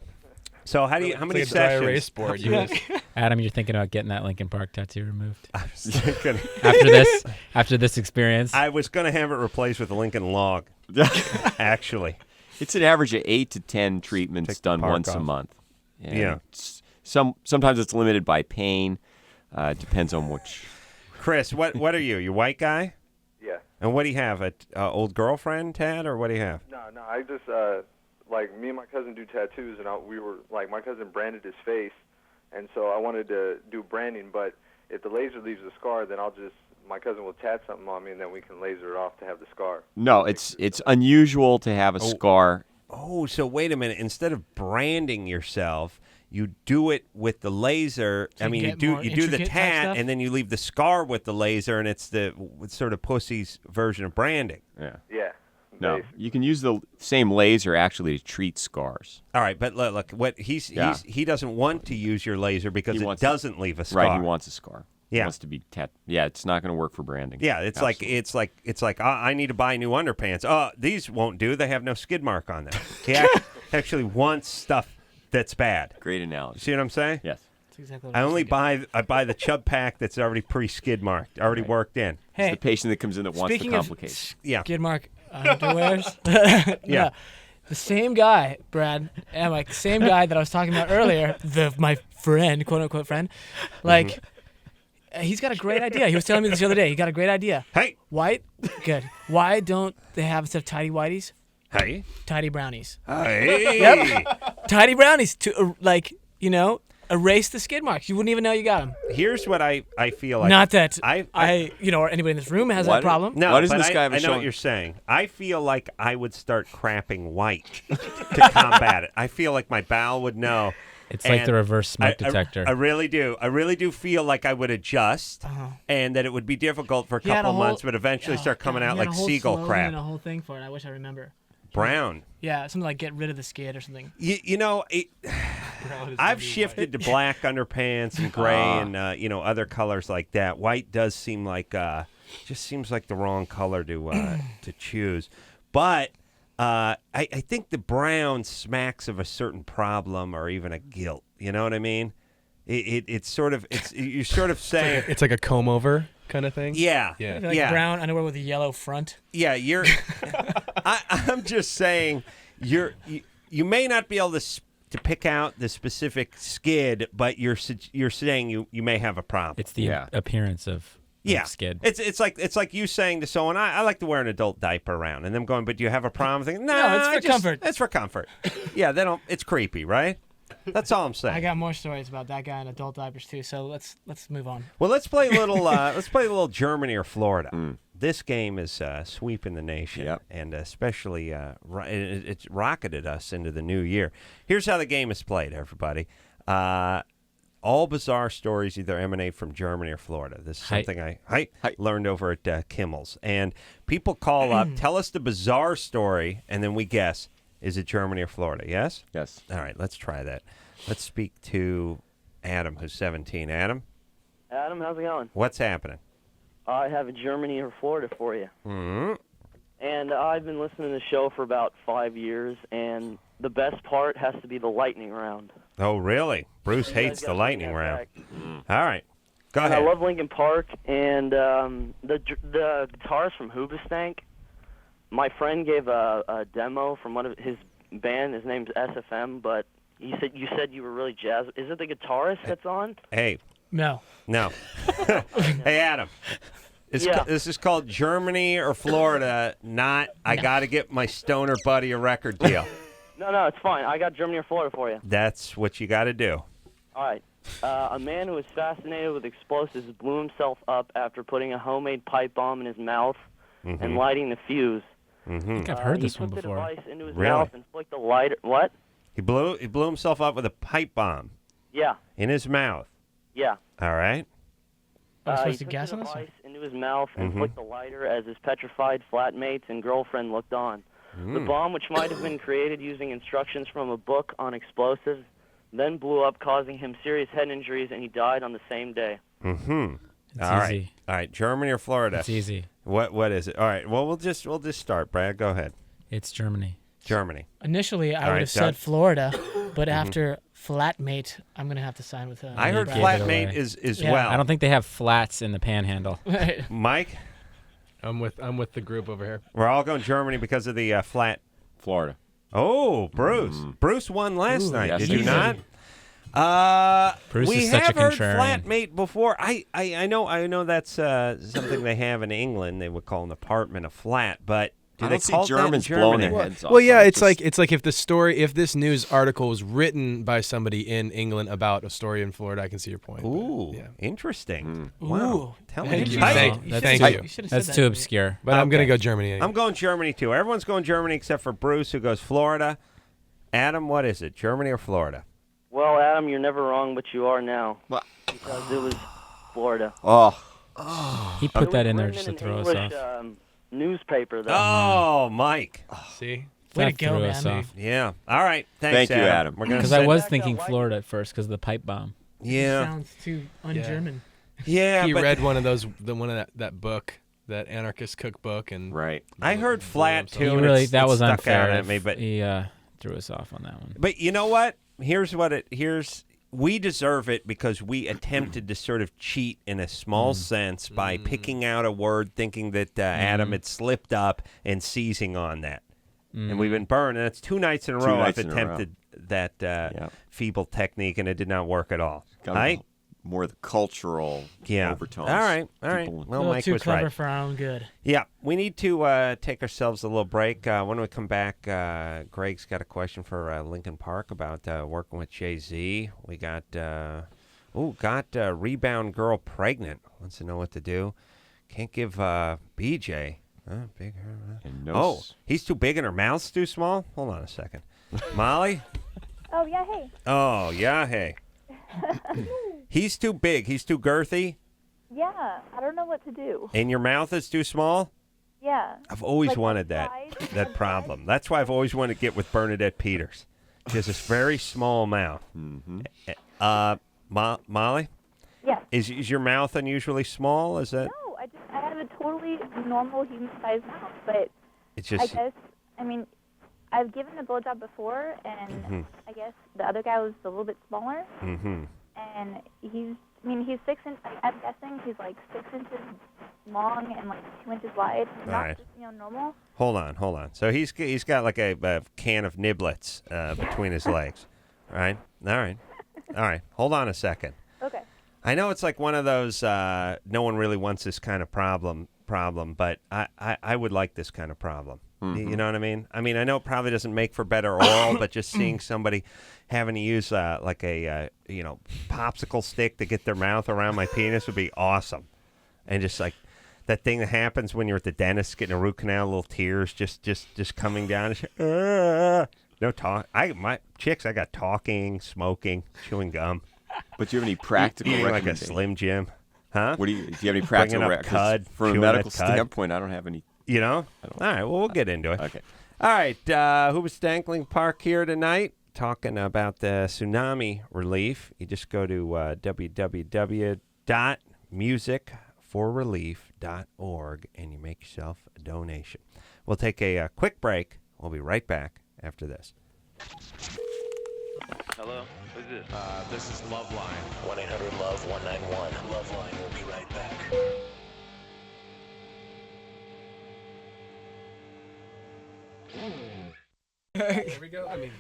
So how many like a dry sessions? erase board. Adam, you're thinking about getting that Linkin Park tattoo removed I was thinking after this experience. I was going to have it replaced with a Lincoln Log. Actually, it's an average of 8 to 10 treatments done once a month. And sometimes it's limited by pain. Depends on which. Chris, what are you? You white guy? Yeah. And what do you have? A old girlfriend, Tad, or what do you have? No, I just me and my cousin do tattoos, and we were my cousin branded his face, and so I wanted to do branding. But if the laser leaves a scar, then my cousin will tat something on me, and then we can laser it off to have the scar. No, it's unusual to have a scar. Oh, so wait a minute. Instead of branding yourself, you do it with the laser. So you do the tat, and then you leave the scar with the laser, and it's the sort of pussy's version of branding. Yeah. Yeah. No, you can use the same laser actually to treat scars. All right, but look, what he doesn't want to use your laser because it doesn't leave a scar. Right, he wants a scar. Yeah. He wants to be Yeah, it's not going to work for branding. Yeah, it's like I need to buy new underpants. Oh, these won't do. They have no skid mark on them. He actually wants stuff that's bad. Great analogy. See what I'm saying? Yes. That's exactly what I buy the Chubb pack that's already pre-skid marked, already worked in. Hey, it's the patient that comes in that wants the speaking complication. Yeah. Skid mark underwears. Yeah. The same guy, Brad, and Mike, same guy that I was talking about earlier, my friend, quote unquote friend, He's got a great idea. He was telling me this the other day. He got a great idea. Hey. White? Good. Why don't they have, instead of tidy whities, Hey. tidy brownies? Hey. Yep. Tidy brownies to, erase the skid marks. You wouldn't even know you got them. Here's what I feel like. Not that I or anybody in this room has that problem. No, Why doesn't but this guy have a I know show? what you're saying. I feel like I would start crapping white to combat it. I feel like my bowel would know. It's like the reverse smoke detector. I really do. I really do feel like I would adjust, and that it would be difficult for a He had couple a whole- months, but eventually start coming out He had like a whole seagull slogan crap. and a whole thing for it. I wish I remember. Brown. Yeah, something like get rid of the skid or something. I've shifted to black underpants and gray and other colors like that. White does seem like just seems like the wrong color to choose, but I think the brown smacks of a certain problem or even a guilt. You know what I mean? It's you're sort of saying it's like a comb over kind of thing. Yeah, Like brown underwear with a yellow front. Yeah, you're. I'm just saying you may not be able to pick out the specific skid, but you're saying you may have a problem. It's the appearance of skid. It's like you saying to someone, I like to wear an adult diaper around, and them going, but do you have a problem? Thinking, No, it's for comfort. It's for comfort. Yeah, they don't. It's creepy, right? That's all I'm saying. I got more stories about that guy in adult diapers too. So let's move on. Well, let's play a little. Let's play a little Germany or Florida. This game is sweeping the nation, and especially it's rocketed us into the new year. Here's how the game is played, everybody. All bizarre stories either emanate from Germany or Florida. This is something I learned over at Kimmel's. And people call up, tell us the bizarre story, and then we guess, is it Germany or Florida? Yes? Yes. All right, let's try that. Let's speak to Adam, who's 17. Adam, how's it going? what's happening? I have a Germany or Florida for you. Mm-hmm. And I've been listening to the show for about 5 years, and the best part has to be the lightning round. Oh, really? Bruce hates the lightning round. All right. Go ahead. I love Linkin Park, and the guitarist from Hoobastank, my friend gave a demo from one of his band. His name's SFM, but you said you were really jazz. Is it the guitarist that's on? Hey. No. Hey, Adam. This is called Germany or Florida, not I got to get my stoner buddy a record deal. No, it's fine. I got Germany or Florida for you. That's what you got to do. All right. A man who was fascinated with explosives blew himself up after putting a homemade pipe bomb in his mouth and lighting the fuse. I think I've heard this one before. He put the device into his Really? mouth and flicked the lighter. What? He blew himself up with a pipe bomb. Yeah. In his mouth. Yeah. All right. supposed He to guess took on the this? device into his mouth and flicked the lighter as his petrified flatmates and girlfriend looked on. The bomb, which might have been created using instructions from a book on explosives, then blew up, causing him serious head injuries, and he died on the same day. It's All right. easy. All right. Germany or Florida? It's easy. What is it? All right. Well, we'll just start. Brad, go ahead. It's Germany. Germany. Initially, I All would right, have said Doug. Florida, but after flatmate, I'm going to have to sign with I heard Brad. flatmate is Yeah. well. I don't think they have flats in the Panhandle. Mike? I'm with the group over here. We're all going Germany because of the flat. Florida. Oh, Bruce. Bruce won last night. yes, Did he you did. not? Bruce we is such a have heard contrarian. flatmate before. I know that's something they have in England. They would call an apartment a flat, but do I they don't see call it that in Germans blowing Germany? their heads off. Well, yeah, though. it's like if this news article was written by somebody in England about a story in Florida, I can see your point. but, Ooh, yeah. interesting. Ooh. Wow. Tell me. Thank you. Thank you. That's too obscure. But I'm gonna Okay. go Germany. Anyway. I'm going Germany too. Everyone's going Germany except for Bruce, who goes Florida. Adam, what is it? Germany or Florida? Well, Adam, you're never wrong, but you are now. What? Because it was Florida. He put It that was in there written just to in throw an us English, off. Newspaper, though. Oh, Mike. See? Way to That go, threw man. us off. Yeah. All right. Thanks, Thank you, Adam. We're gonna Because I send- was thinking Florida at first because of the pipe bomb. Yeah. Sounds too un-German. Yeah. He but read one of that book, that anarchist cookbook, and Right. I heard flat So too. He and really it's that was stuck unfair out at me, but he threw us off on that one. But you know what? We deserve it because we attempted to sort of cheat in a small sense by picking out a word, thinking that Adam had slipped up and seizing on that. And we've been burned. And that's 2 nights in a row I've nights in a row. attempted that feeble technique, and it did not work at all. Gotta Right? more of the cultural overtones. All right. People- Well, a little Mike too was clever right. for our own good. Yeah, we need to take ourselves a little break. When we come back, Greg's got a question for Linkin Park about working with Jay-Z. We got Rebound Girl pregnant. Wants to know what to do. Can't give BJ. Big. He's too big and her mouth's too small? Hold on a second. Molly? Oh, yeah, hey. Oh, yeah, hey. He's too big. He's too girthy. Yeah, I don't know what to do. And your mouth is too small? Yeah. I've always Like, wanted that problem. That's why I've always wanted to get with Bernadette Peters. She has this very small mouth. Molly? Yeah. Is your mouth unusually small? Is that? No, I have a totally normal human-sized mouth, but It's just. I guess, I mean, I've given a blowjob before, and I guess the other guy was a little bit smaller, and he's 6 inches, I'm guessing he's like 6 inches long and like 2 inches wide, All not right. just, normal. Hold on. So he's got like a can of niblets between his legs. All right. Hold on a second. Okay. I know it's like one of those no one really wants this kind of problem, but I would like this kind of problem. You know what I mean? I mean, I know it probably doesn't make for better oral, but just seeing somebody having to use like a popsicle stick to get their mouth around my penis would be awesome. And just like that thing that happens when you're at the dentist getting a root canal, little tears just coming down. No talk. I got talking, smoking, chewing gum. But do you have any practical Eating like a recommendations? Slim Jim, huh? Do you have any practical Bringing up cud, from a chewing medical that cud. standpoint? I don't have any. All right, well, we'll get into it. Okay. All right, Hoobastank, Linkin Park here tonight, talking about the tsunami relief. You just go to www.musicforrelief.org and you make yourself a donation. We'll take a quick break. We'll be right back after this. Hello? Who's this? This is LoveLine. 1-800-LOVE-191. LoveLine will be right back. Here we go. I mean.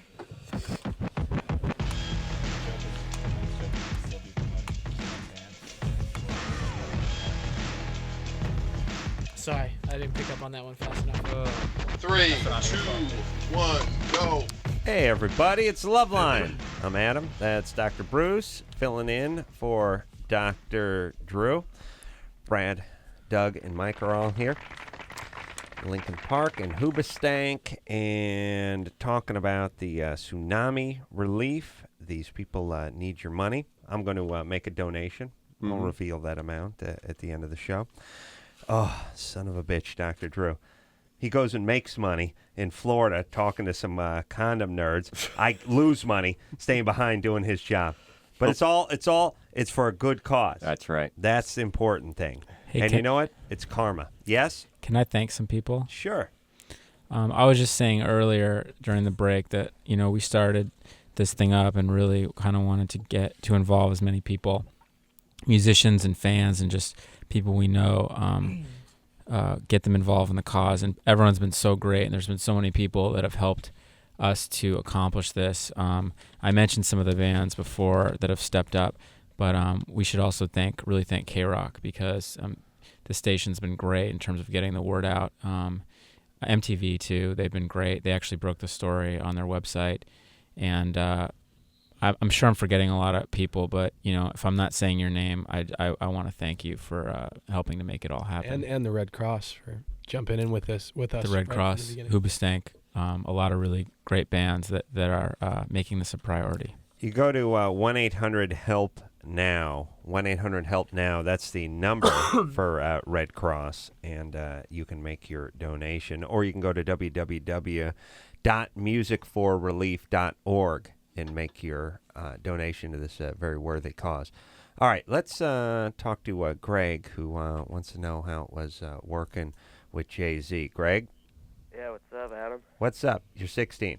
Sorry, I didn't pick up on that one fast enough. 3, 2, 1, go. Hey, everybody, it's LoveLine. I'm Adam. That's Dr. Bruce, filling in for Dr. Drew. Brad, Doug, and Mike are all here. Linkin Park and Hoobastank, and talking about the tsunami relief. These people need your money. I'm going to make a donation. We'll reveal that amount at the end of the show. Oh, son of a bitch, Dr. Drew. He goes and makes money in Florida talking to some condom nerds. I lose money staying behind doing his job. But it's for a good cause. That's right. That's the important thing. Hey, and you know what? It's karma. Yes? Can I thank some people? Sure. I was just saying earlier during the break that, we started this thing up and really kind of wanted to get to involve as many people, musicians and fans and just people we know, get them involved in the cause. And everyone's been so great, and there's been so many people that have helped us to accomplish this. I mentioned some of the bands before that have stepped up, but we should also really thank KROQ because the station's been great in terms of getting the word out. MTV too, they've been great. They actually broke the story on their website, and I'm sure I'm forgetting a lot of people, but if I'm not saying your name, I want to thank you for helping to make it all happen. And the Red Cross for jumping in with us. The Red Cross, Hoobastank, a lot of really great bands that are making this a priority. You go to 1-800-HELP-NOW. 1-800-HELP-NOW. That's the number for Red Cross, and you can make your donation. Or you can go to www.musicforrelief.org and make your donation to this very worthy cause. All right, let's talk to Greg, who wants to know how it was working with Jay-Z. Greg? Yeah, what's up, Adam? What's up? You're 16.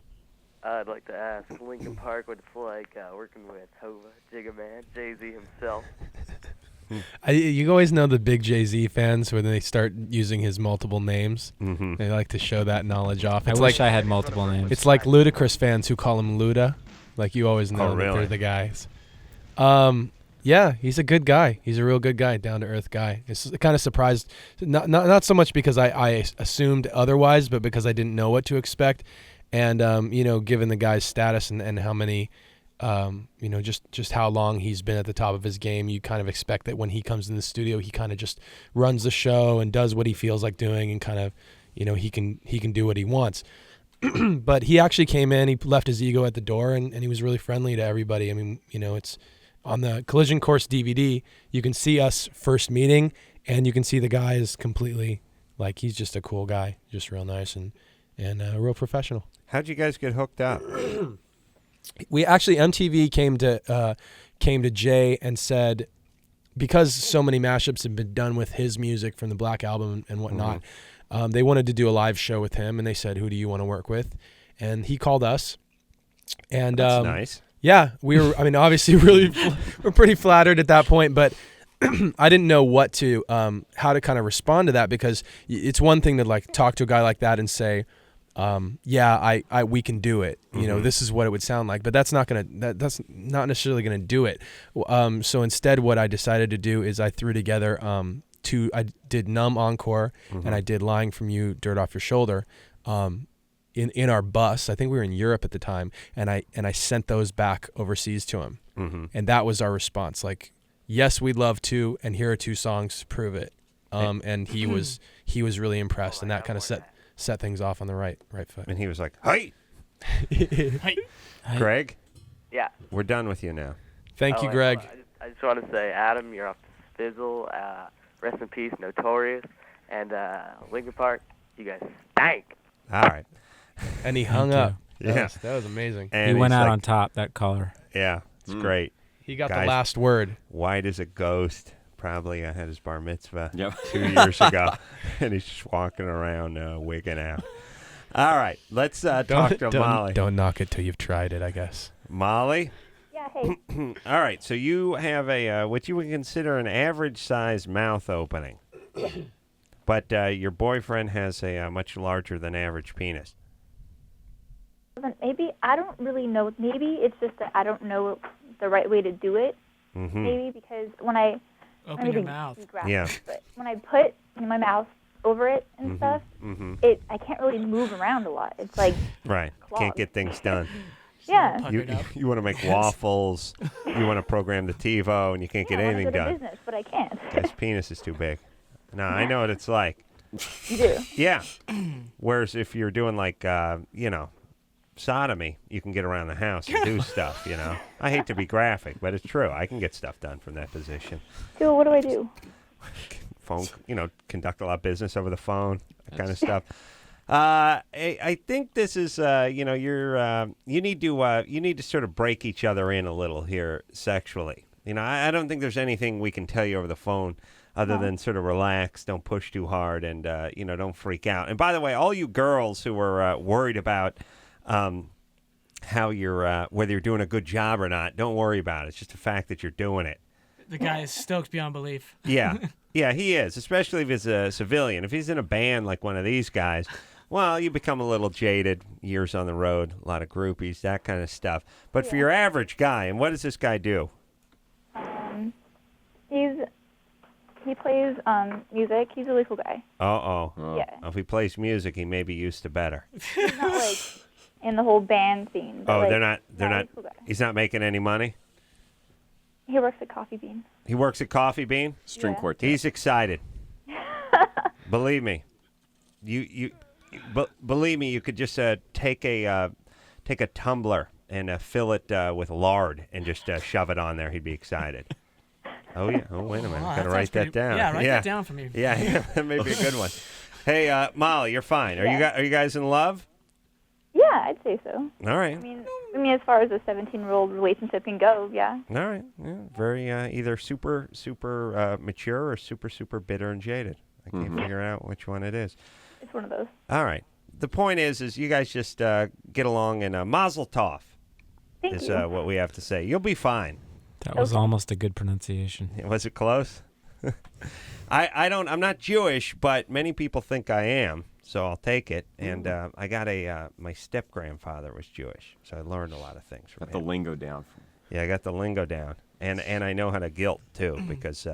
I'd like to ask Linkin Park what it's like working with Hova, Jigga Man, Jay-Z himself. You always know the big Jay-Z fans when they start using his multiple names. Mm-hmm. They like to show that knowledge off. I wish I had multiple names. It's like Ludacris fans who call him Luda. Like you always know that really? they're the guys. Yeah, he's a good guy. He's a real good guy, down to earth guy. It's kind of surprised, not so much because I assumed otherwise, but because I didn't know what to expect, and given the guy's status and how many, just how long he's been at the top of his game, you kind of expect that when he comes in the studio, he kind of just runs the show and does what he feels like doing, and kind of, he can do what he wants. But he actually came in, he left his ego at the door, and he was really friendly to everybody. I mean, it's on the Collision Course DVD, you can see us first meeting, and you can see the guy is completely, like, he's just a cool guy, just real nice and real professional. How'd you guys get hooked up? We actually, MTV came to Jay and said, because so many mashups have been done with his music from the Black Album and whatnot, they wanted to do a live show with him, and they said, who do you want to work with? And he called us. And that's nice. Yeah, we were, obviously we're pretty flattered at that point, but I didn't know how to kind of respond to that, because it's one thing to like talk to a guy like that and say, we can do it. This is what it would sound like, but that's not necessarily gonna do it. So instead, what I decided to do is I threw together I did Numb Encore and I did Lying From You, Dirt Off Your Shoulder. In our bus, I think we were in Europe at the time, and I sent those back overseas to him, and that was our response. Like, yes, we'd love to, and here are 2 songs to prove it. And he was really impressed, and that kind of set things off on the right foot. And he was like, "Hey, Greg, Yeah. we're done with you now." Thank you, Greg. I just want to say, Adam, you're off the fizzle. Rest in peace, Notorious, and Linkin Park. You guys stank. All right. And he hung up. Yeah. That was amazing. And he went out like, on top, that caller. Yeah, it's great. He got the last word. White as a ghost. Probably I had his bar mitzvah 2 years ago, and he's just walking around wigging out. All right, let's talk to Molly. Don't knock it till you've tried it, I guess. Molly? Yeah, hey. All right, so you have what you would consider an average-sized mouth opening. But your boyfriend has a much larger than average penis. Maybe, I don't really know. Maybe it's just that I don't know the right way to do it. Maybe because when I open your mouth, but when I put my mouth over it and stuff, I can't really move around a lot. It's like right, clogged. Can't get things done. Yeah. You want to make waffles, you want to program the TiVo, and you can't get anything done. Business, but I can't. Guy's penis is too big. No, I know what it's like. You do? Yeah. Whereas if you're doing like, sodomy, you can get around the house and do stuff, I hate to be graphic, but it's true. I can get stuff done from that position. So what do I do? Phone, conduct a lot of business over the phone, that kind of stuff. I think this is, you need to sort of break each other in a little here sexually. I don't think there's anything we can tell you over the phone other than sort of relax, don't push too hard, and, don't freak out. And by the way, all you girls who are worried about how you're, whether you're doing a good job or not, don't worry about it. It's just the fact that you're doing it. The guy is stoked beyond belief. Yeah. Yeah, he is, especially if he's a civilian. If he's in a band like one of these guys, well, you become a little jaded, years on the road, a lot of groupies, that kind of stuff. But for your average guy, and what does this guy do? He plays music. He's a really cool guy. Uh-oh. Yeah. If he plays music, he may be used to better. He's not like in the whole band scene. Oh, like, they're not. Cool guy. He's not making any money. He works at Coffee Bean. He works at Coffee Bean. String quartet. He's excited. Believe me, believe me, you could just take a tumbler and fill it with lard and just shove it on there. He'd be excited. Oh yeah. Oh wait a minute. Gotta write that down. Yeah, write that down for me. Yeah, that may be a good one. Hey, Molly, you're fine. Are you guys in love? Yeah, I'd say so. All right. I mean, as far as a 17-year-old relationship can go, yeah. All right. Yeah. Very either super mature or super bitter and jaded. I can't figure out which one it is. It's one of those. All right. The point is you guys just get along, and mazel tov is what we have to say. You'll be fine. That was almost a good pronunciation. Was it close? I'm not Jewish, but many people think I am, so I'll take it. And I got my step-grandfather was Jewish, so I learned a lot of things from him. Got the lingo down. Yeah, I got the lingo down. and I know how to guilt too because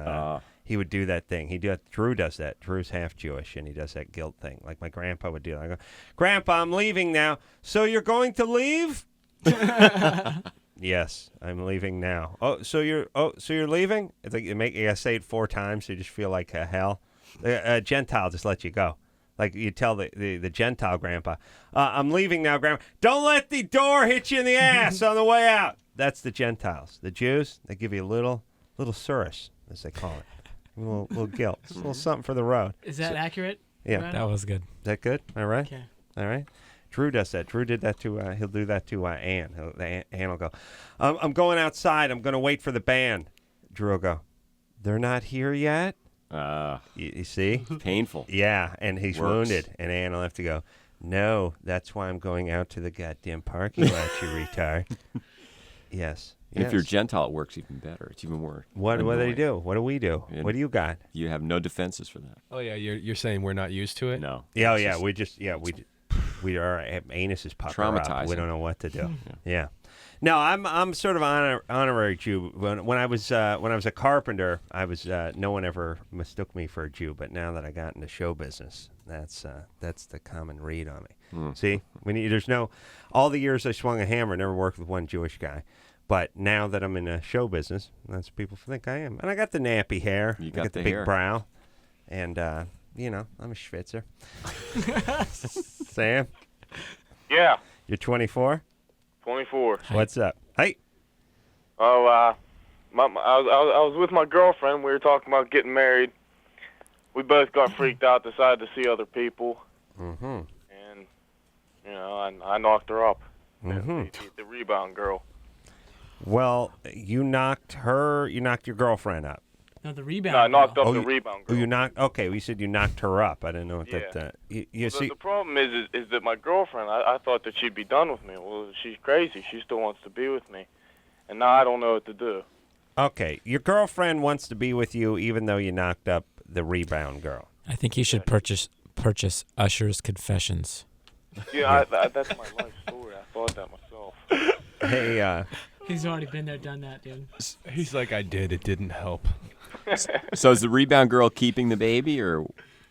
he would do that thing. Drew does that. Drew's half Jewish, and he does that guilt thing, like my grandpa would do. I go, Grandpa, I'm leaving now. So you're going to leave? Yes, I'm leaving now. So you're leaving? It's like you gotta say it 4 times, so you just feel like hell. A Gentile just let you go. Like you tell the Gentile grandpa, I'm leaving now, Grandpa. Don't let the door hit you in the ass on the way out. That's the Gentiles. The Jews, they give you a little surus, as they call it. A little guilt. It's a little something for the road. Is that accurate? Yeah. Brad? That was good. Is that good? All right. Okay. All right. Drew does that. Drew did that to. He'll do that to Ann. Ann will go. I'm going outside. I'm going to wait for the band. Drew will go. They're not here yet. You see? Painful. Yeah, and he's Works. wounded, and Ann will have to go. No, that's why I'm going out to the goddamn parking lot. You retard. Yes. And if you're Gentile, it works even better. It's even more. What do they do? What do we do? And what do you got? You have no defenses for that. Oh yeah, you're saying we're not used to it? No. Yeah, we our anus is puckered up. Traumatizing. We don't know what to do. Yeah. No, I'm sort of honorary Jew. When I was a carpenter, I was no one ever mistook me for a Jew. But now that I got into show business, that's the common read on me. See, there's no all the years I swung a hammer, never worked with one Jewish guy. But now that I'm in a show business, that's what people think I am. And I got the nappy hair. You I got got the hair. big brow, and I'm a schwitzer. Sam, Yeah, you're 24. 24. What's up? Hey. Oh, I was with my girlfriend. We were talking about getting married. We both got freaked out, decided to see other people. Mm-hmm. And, I knocked her up. Mm-hmm. The rebound girl. Well, you knocked your girlfriend up. No, the rebound. No, I knocked girl. up the rebound girl. Oh, you knocked. Okay, we said you knocked her up. I didn't know what Yeah. that. You Well, see. the problem is that my girlfriend, I thought that she'd be done with me. Well, she's crazy. She still wants to be with me. And now I don't know what to do. Okay, your girlfriend wants to be with you, even though you knocked up the rebound girl. I think you should purchase Usher's Confessions. Yeah, that's my life story. I thought that myself. Hey, He's already been there, done that, dude. He's like, I did. It didn't help. So is the rebound girl keeping the baby, or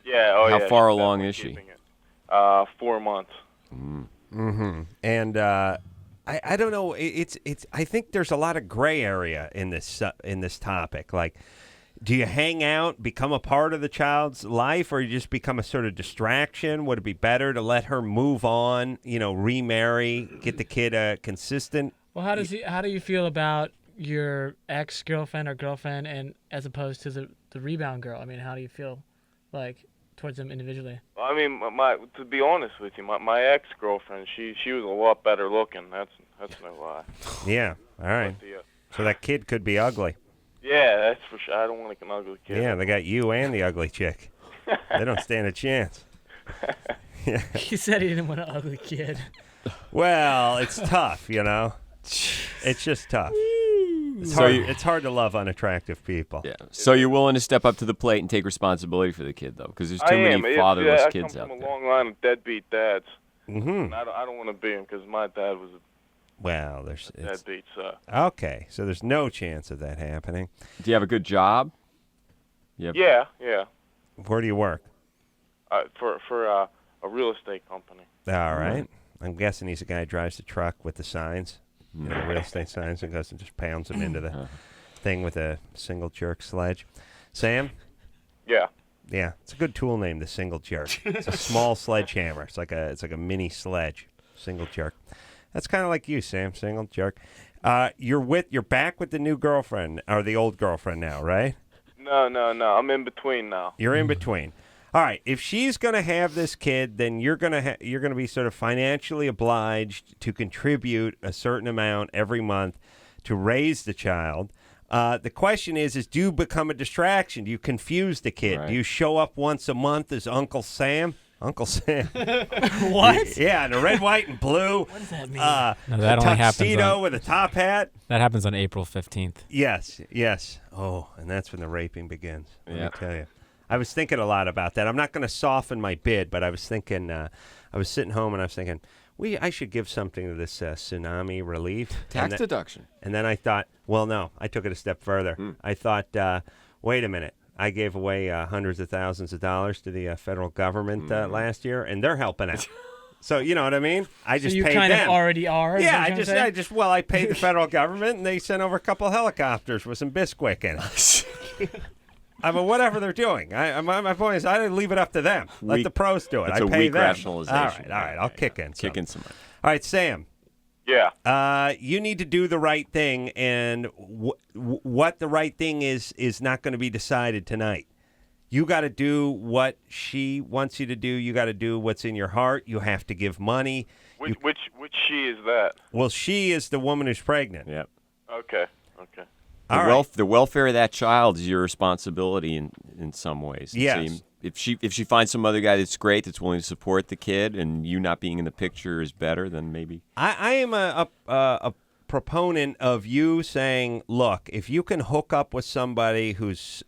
Yeah. Oh, how yeah, far she's along definitely is she? keeping it. 4 months. Mm-hmm. And I don't know. It's. I think there's a lot of gray area in this topic. Like, do you hang out, become a part of the child's life, or you just become a sort of distraction? Would it be better to let her move on? Remarry, get the kid a consistent. Well, how do you feel about your ex-girlfriend or girlfriend, and as opposed to the rebound girl? I mean, how do you feel, like, towards them individually? I mean, to be honest with you, my ex-girlfriend, she was a lot better looking. That's no lie. Yeah. All right. So that kid could be ugly. Yeah, that's for sure. I don't want like an ugly kid. Yeah, they got you and the ugly chick. They don't stand a chance. Yeah. He said he didn't want an ugly kid. Well, it's tough, It's just tough. It's hard to love unattractive people. Yeah. So you're willing to step up to the plate and take responsibility for the kid, though, because there's too many fatherless kids out I come from there. a long line of deadbeat dads. Mm-hmm. And I don't want to be him because my dad was Well, a deadbeat. So. Okay, so there's no chance of that happening. Do you have a good job? Yeah. Where do you work? For a real estate company. All right. I'm guessing he's a guy who drives the truck with the signs, real estate signs, and goes and just pounds them into the thing with a single jerk sledge. Sam? Yeah. Yeah, it's a good tool name, the single jerk. It's a small sledgehammer. It's like a mini sledge, single jerk. That's kind of like you, Sam, single jerk. You're back with the new girlfriend or the old girlfriend now, right? No. I'm in between now. You're in between. All right. If she's going to have this kid, then you're going to be sort of financially obliged to contribute a certain amount every month to raise the child. The question is do you become a distraction? Do you confuse the kid? Right. Do you show up once a month as Uncle Sam? Uncle Sam. What? Yeah, in the red, white, and blue. What does that mean? No, that a only happens tuxedo on- with a top hat. That happens on April 15th. Yes. Oh, and that's when the raping begins. Let me Yeah. tell you. I was thinking a lot about that. I'm not going to soften my bid, but I was thinking I was sitting home and I was thinking, I should give something to this tsunami relief. Tax deduction. And then I thought, well, no, I took it a step further. I thought, wait a minute. I gave away hundreds of thousands of dollars to the federal government last year, and they're helping out. So you know what I mean? I just so you paid kind them. of already are. Yeah, I paid the federal government, and they sent over a couple of helicopters with some Bisquick in it. I mean, whatever they're doing. My point is, I didn't leave it up to them. Let the pros do it. It's I a pay weak them. rationalization. All right. I'll kick in. Kick in some money. All right, Sam. Yeah. You need to do the right thing, and what the right thing is not going to be decided tonight. You got to do what she wants you to do. You got to do what's in your heart. You have to give money. Which she is that? Well, she is the woman who's pregnant. Yep. Okay. The welfare of that child is your responsibility in some ways. Yes. So if she finds some other guy that's great, that's willing to support the kid, and you not being in the picture is better, then maybe. I am a proponent of you saying, look, if you can hook up with somebody who's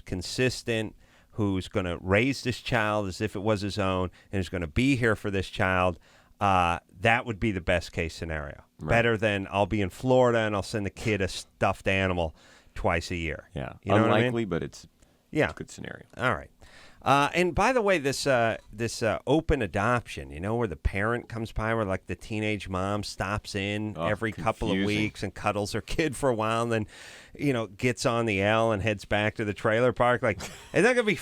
consistent, who's going to raise this child as if it was his own, and is going to be here for this child, that would be the best case scenario. Right. Better than I'll be in Florida and I'll send the kid a stuffed animal twice a year. Yeah, you know unlikely, what I mean? but it's a good scenario. All right. And by the way, this open adoption, where the parent comes by, where like the teenage mom stops in every couple of weeks and cuddles her kid for a while, and then, gets on the L and heads back to the trailer park. Like, is that gonna be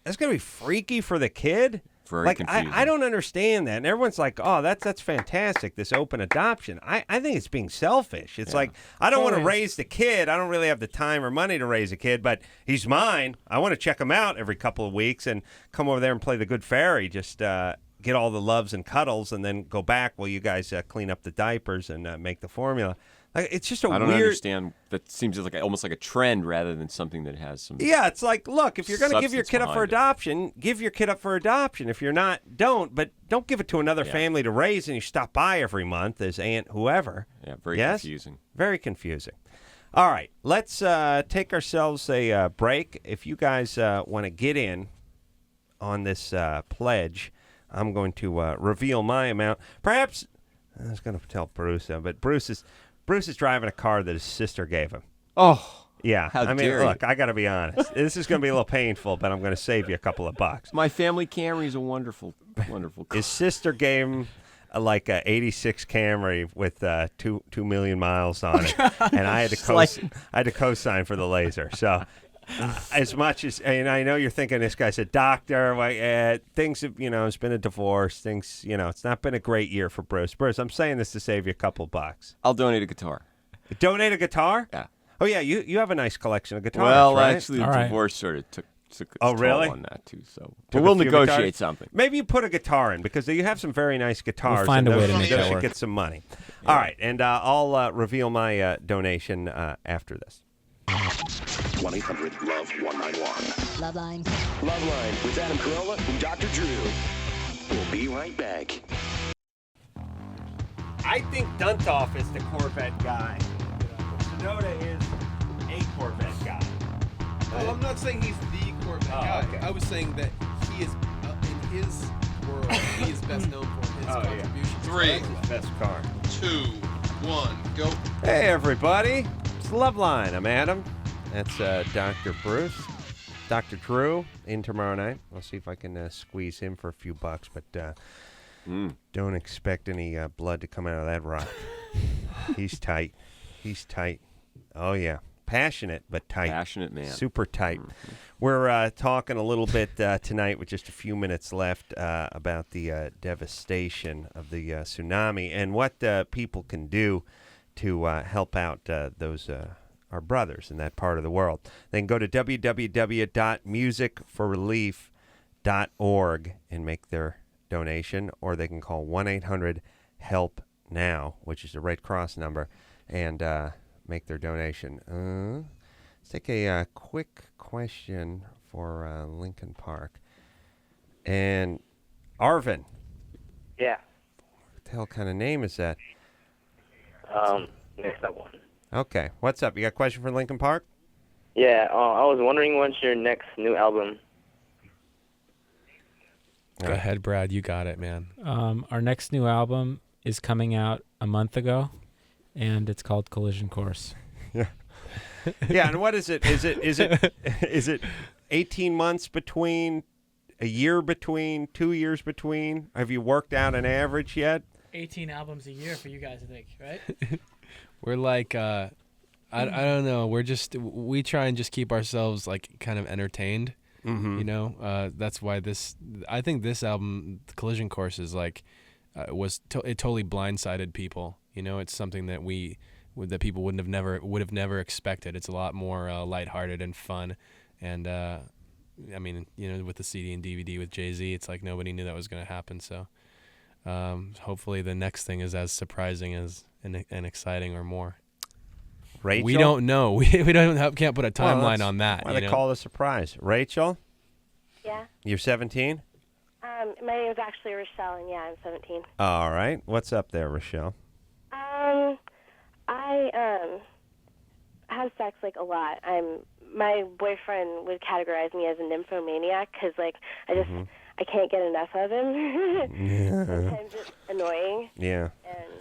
that's gonna be freaky for the kid? Very confusing. I don't understand that. And everyone's like, oh, that's fantastic, this open adoption. I think it's being selfish. It's like, I don't want to raise the kid. I don't really have the time or money to raise a kid, but he's mine. I want to check him out every couple of weeks and come over there and play the good fairy. Just get all the loves and cuddles and then go back while you guys clean up the diapers and make the formula. Like, it's just I don't understand. That seems like almost like a trend rather than something that has some. Yeah, it's like, look, if you're going to give your kid up for behind adoption, give your kid up for adoption. If you're not, don't. But don't give it to another family to raise, and you stop by every month as aunt whoever. Yeah, very confusing. Very confusing. All right, let's take ourselves a break. If you guys want to get in on this pledge, I'm going to reveal my amount. Perhaps I was going to tell Bruce, but Bruce is driving a car that his sister gave him. Oh, yeah. how I mean, dare look, I got to be honest. This is going to be a little painful, but I'm going to save you a couple of bucks. My family Camry is a wonderful, wonderful car. His sister gave him like a '86 Camry with 2 million miles on it, and I had to co-sign for the laser. So. As much as, and I know you're thinking this guy's a doctor, things have, it's been a divorce, things, it's not been a great year for Bruce. Bruce, I'm saying this to save you a couple bucks. I'll donate a guitar. Donate a guitar? Yeah. Oh, yeah, you have a nice collection of guitars, well, right? actually, the divorce sort of took its toll really? on that, too. So Took we'll a few negotiate guitars? something. Maybe you put a guitar in, because you have some very nice guitars. We'll find a way to make that should work. get some money. Yeah. All right, and I'll reveal my donation after this. 1-800-LOVE-191. LoveLine. LoveLine with Adam Carolla and Dr. Drew. We'll be right back. I think Duntoff is the Corvette guy. Sonoda is a Corvette guy. Well, I'm not saying he's the Corvette guy. Okay. I was saying that he is, in his world, he is best known for his contributions. 3, That's his best car. 2, 1, go. Hey, everybody. It's LoveLine. I'm Adam. That's Dr. Bruce. Dr. Drew in tomorrow night. I'll see if I can squeeze him for a few bucks, but don't expect any blood to come out of that rock. He's tight. He's tight. Oh, yeah. Passionate, but tight. Passionate man. Super tight. We're talking a little bit tonight with just a few minutes left about the devastation of the tsunami and what people can do to help out those our brothers in that part of the world. They can go to www.musicforrelief.org and make their donation, or they can call 1-800-HELP-NOW, which is the Red Cross number, and make their donation. Let's take a quick question for Linkin Park. And Arvin. Yeah. What the hell kind of name is that? Next up one. Okay. What's up? You got a question for Linkin Park? Yeah, I was wondering when's your next new album? Go ahead, Brad. You got it, man. Our next new album is coming out a month ago, and it's called Collision Course. Yeah. Yeah, and what is it? Is it 18 months between, a year between, 2 years between? Have you worked out an average yet? 18 albums a year for you guys, I think, right? We're like, I don't know. We try and just keep ourselves like kind of entertained. Mm-hmm. You know, that's why I think this album, Collision Course, is like, it totally blindsided people. You know, it's something that that people would have never expected. It's a lot more lighthearted and fun, and I mean, you know, with the CD and DVD with Jay-Z, it's like nobody knew that was going to happen. So, hopefully, the next thing is as surprising as and exciting or more. Rachel? We don't know. We can't put a timeline on that. Why they call it a surprise? Rachel? Yeah. You're 17? My name is actually Rochelle, and yeah, I'm 17. All right. What's up there, Rochelle? I have sex like a lot. My boyfriend would categorize me as a nymphomaniac because like I can't get enough of him. Yeah. Sometimes it's annoying. Yeah.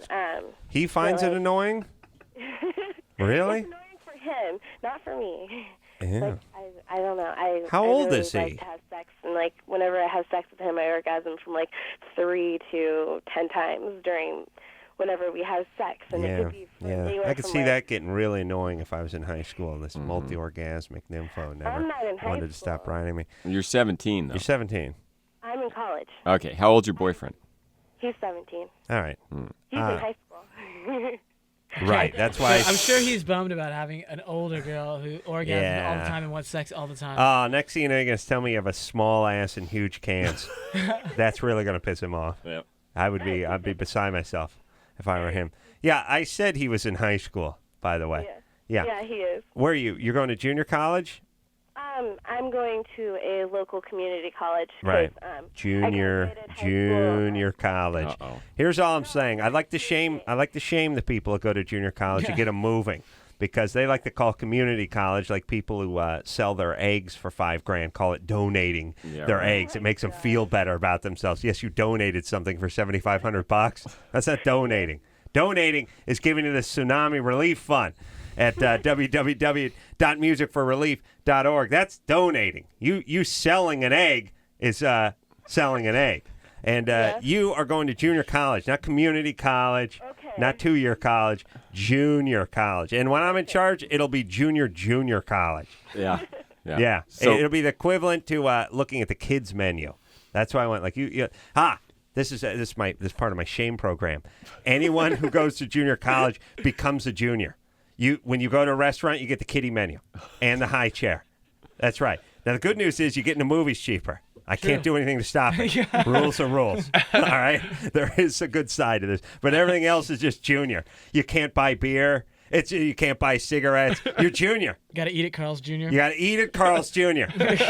And He finds it annoying? Really? It's annoying for him, not for me. Yeah. Like, I don't know. How I old really is he? like to have sex, and like whenever I have sex with him, I orgasm from like 3 to 10 times during whenever we have sex, and it could be from anywhere I could from see like, that getting really annoying if I was in high school. This multi-orgasmic nympho never I'm not in high wanted to stop riding me. You're 17, though. You're 17. I'm in college. Okay. How old's your boyfriend? He's 17. All right. He's in high school. Right. That's why. I'm sure he's bummed about having an older girl who orgasms all the time and wants sex all the time. Next thing you know, you're going to tell me you have a small ass and huge cans. That's really going to piss him off. Yep. I'd be beside myself if I were him. Yeah, I said he was in high school, by the way. Yeah. Yeah, he is. Where are you? You're going to junior college? I'm going to a local community college. Right. Junior college. Uh-oh. Here's all I'm saying. I like to shame the people that go to junior college and get them moving, because they like to call community college, like people who sell their eggs for $5,000, call it donating their eggs. It makes them feel better about themselves. Yes, you donated something for $7,500. That's not donating. Donating is giving to the Tsunami Relief Fund at www.musicforrelief.org. That's donating. You selling an egg is selling an egg. And you are going to junior college, not community college, not 2-year college, junior college. And when I'm in charge, it'll be junior college. Yeah. Yeah. So, It'll be the equivalent to looking at the kids menu. That's why I went like this is part of my shame program. Anyone who goes to junior college becomes a junior. When you go to a restaurant, you get the kiddie menu and the high chair. That's right. Now the good news is you get in the movies cheaper. I can't do anything to stop it. Rules are rules. All right? There is a good side to this. But everything else is just junior. You can't buy beer. You can't buy cigarettes. You're junior. You got to eat at Carl's Jr. You got to eat at Carl's Jr.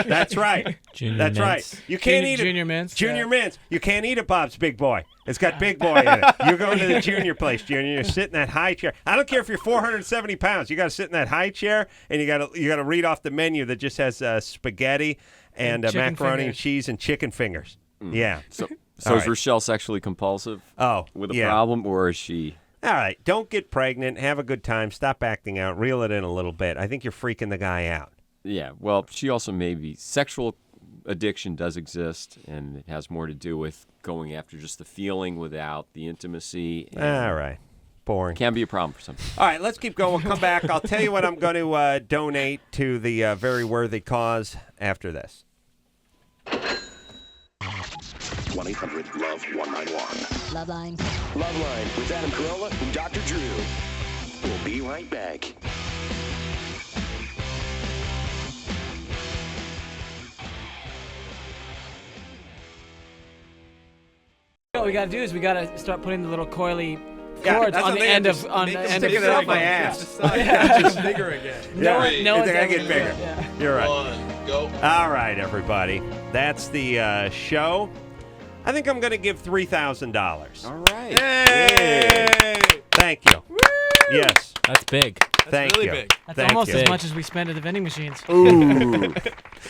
That's right. That's Mints. right. You can't eat Junior Mints. Junior Mints. You can't eat at Bob's Big Boy. It's got Big Boy in it. You're going to the junior place, Junior. You sit in that high chair. I don't care if you're 470 pounds. You got to sit in that high chair, and you got to read off the menu that just has spaghetti and macaroni and cheese and chicken fingers. Yeah. So is right. Rochelle sexually compulsive? With a problem, or is she? All right. Don't get pregnant. Have a good time. Stop acting out. Reel it in a little bit. I think you're freaking the guy out. Yeah. Well, she also sexual addiction does exist, and it has more to do with going after just the feeling without the intimacy. All right. Boring. Can be a problem for some people. All right, let's keep going. We'll come back. I'll tell you what I'm going to donate to the very worthy cause after this. 1-800-LOVE-191. LoveLine. LoveLine with Adam Carolla and Dr. Drew. We'll be right back. What we got to do is we got to start putting the little coily cords on the end of stick it up my ass. Just bigger again. No one's ever get bigger. Yeah. You're right. 1, go. All right, everybody. That's the show. I think I'm going to give $3,000. All right. Yay! Thank you. Woo! Yes. That's big. Thank really you. big. That's Thank almost you. as much as we spend at the vending machines. Ooh.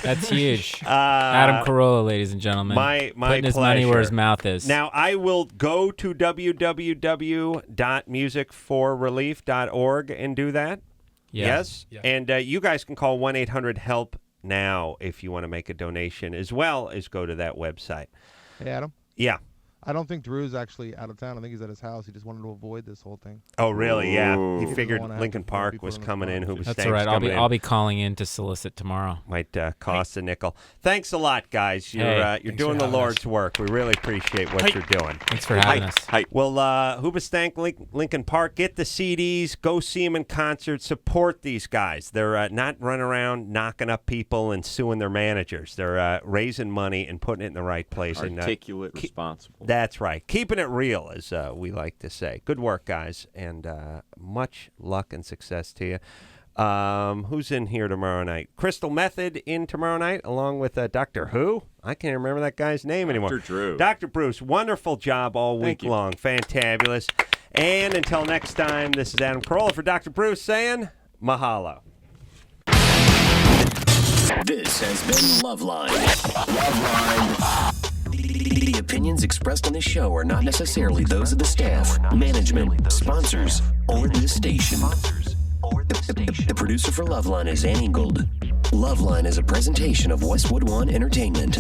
That's huge. Adam Carolla, ladies and gentlemen. My putting his money where his pleasure. mouth is. Now, I will go to www.musicforrelief.org and do that. Yeah. Yes? Yeah. And you guys can call 1-800-HELP now if you want to make a donation, as well as go to that website. Hey, Adam. Yeah. I don't think Drew's actually out of town. I think he's at his house. He just wanted to avoid this whole thing. Oh, really? Yeah. He He figured doesn't wanna Linkin have to Park be put was on the coming in. spot. Hoobastank's That's all right. coming in. I'll be calling in to solicit tomorrow. Might cost a nickel. Thanks a lot, guys. You're Hey, you're thanks doing for the having Lord's work. We really appreciate what you're doing. Thanks for having us. Well, Hoobastank, Linkin Park, get the CDs, go see them in concert, support these guys. They're not running around knocking up people and suing their managers. They're raising money and putting it in the right place. Articulate, responsible. That's right. Keeping it real, as we like to say. Good work, guys, and much luck and success to you. Who's in here tomorrow night? Crystal Method in tomorrow night, along with Dr. Who? I can't remember that guy's name anymore. Dr. Drew. Dr. Bruce, wonderful job all week long. Fantabulous. And until next time, this is Adam Carolla for Dr. Bruce saying mahalo. This has been LoveLine. LoveLine. The opinions expressed on this show are not necessarily those of the staff, management, sponsors, or this station. The producer for LoveLine is Ann Ingold. LoveLine is a presentation of Westwood One Entertainment.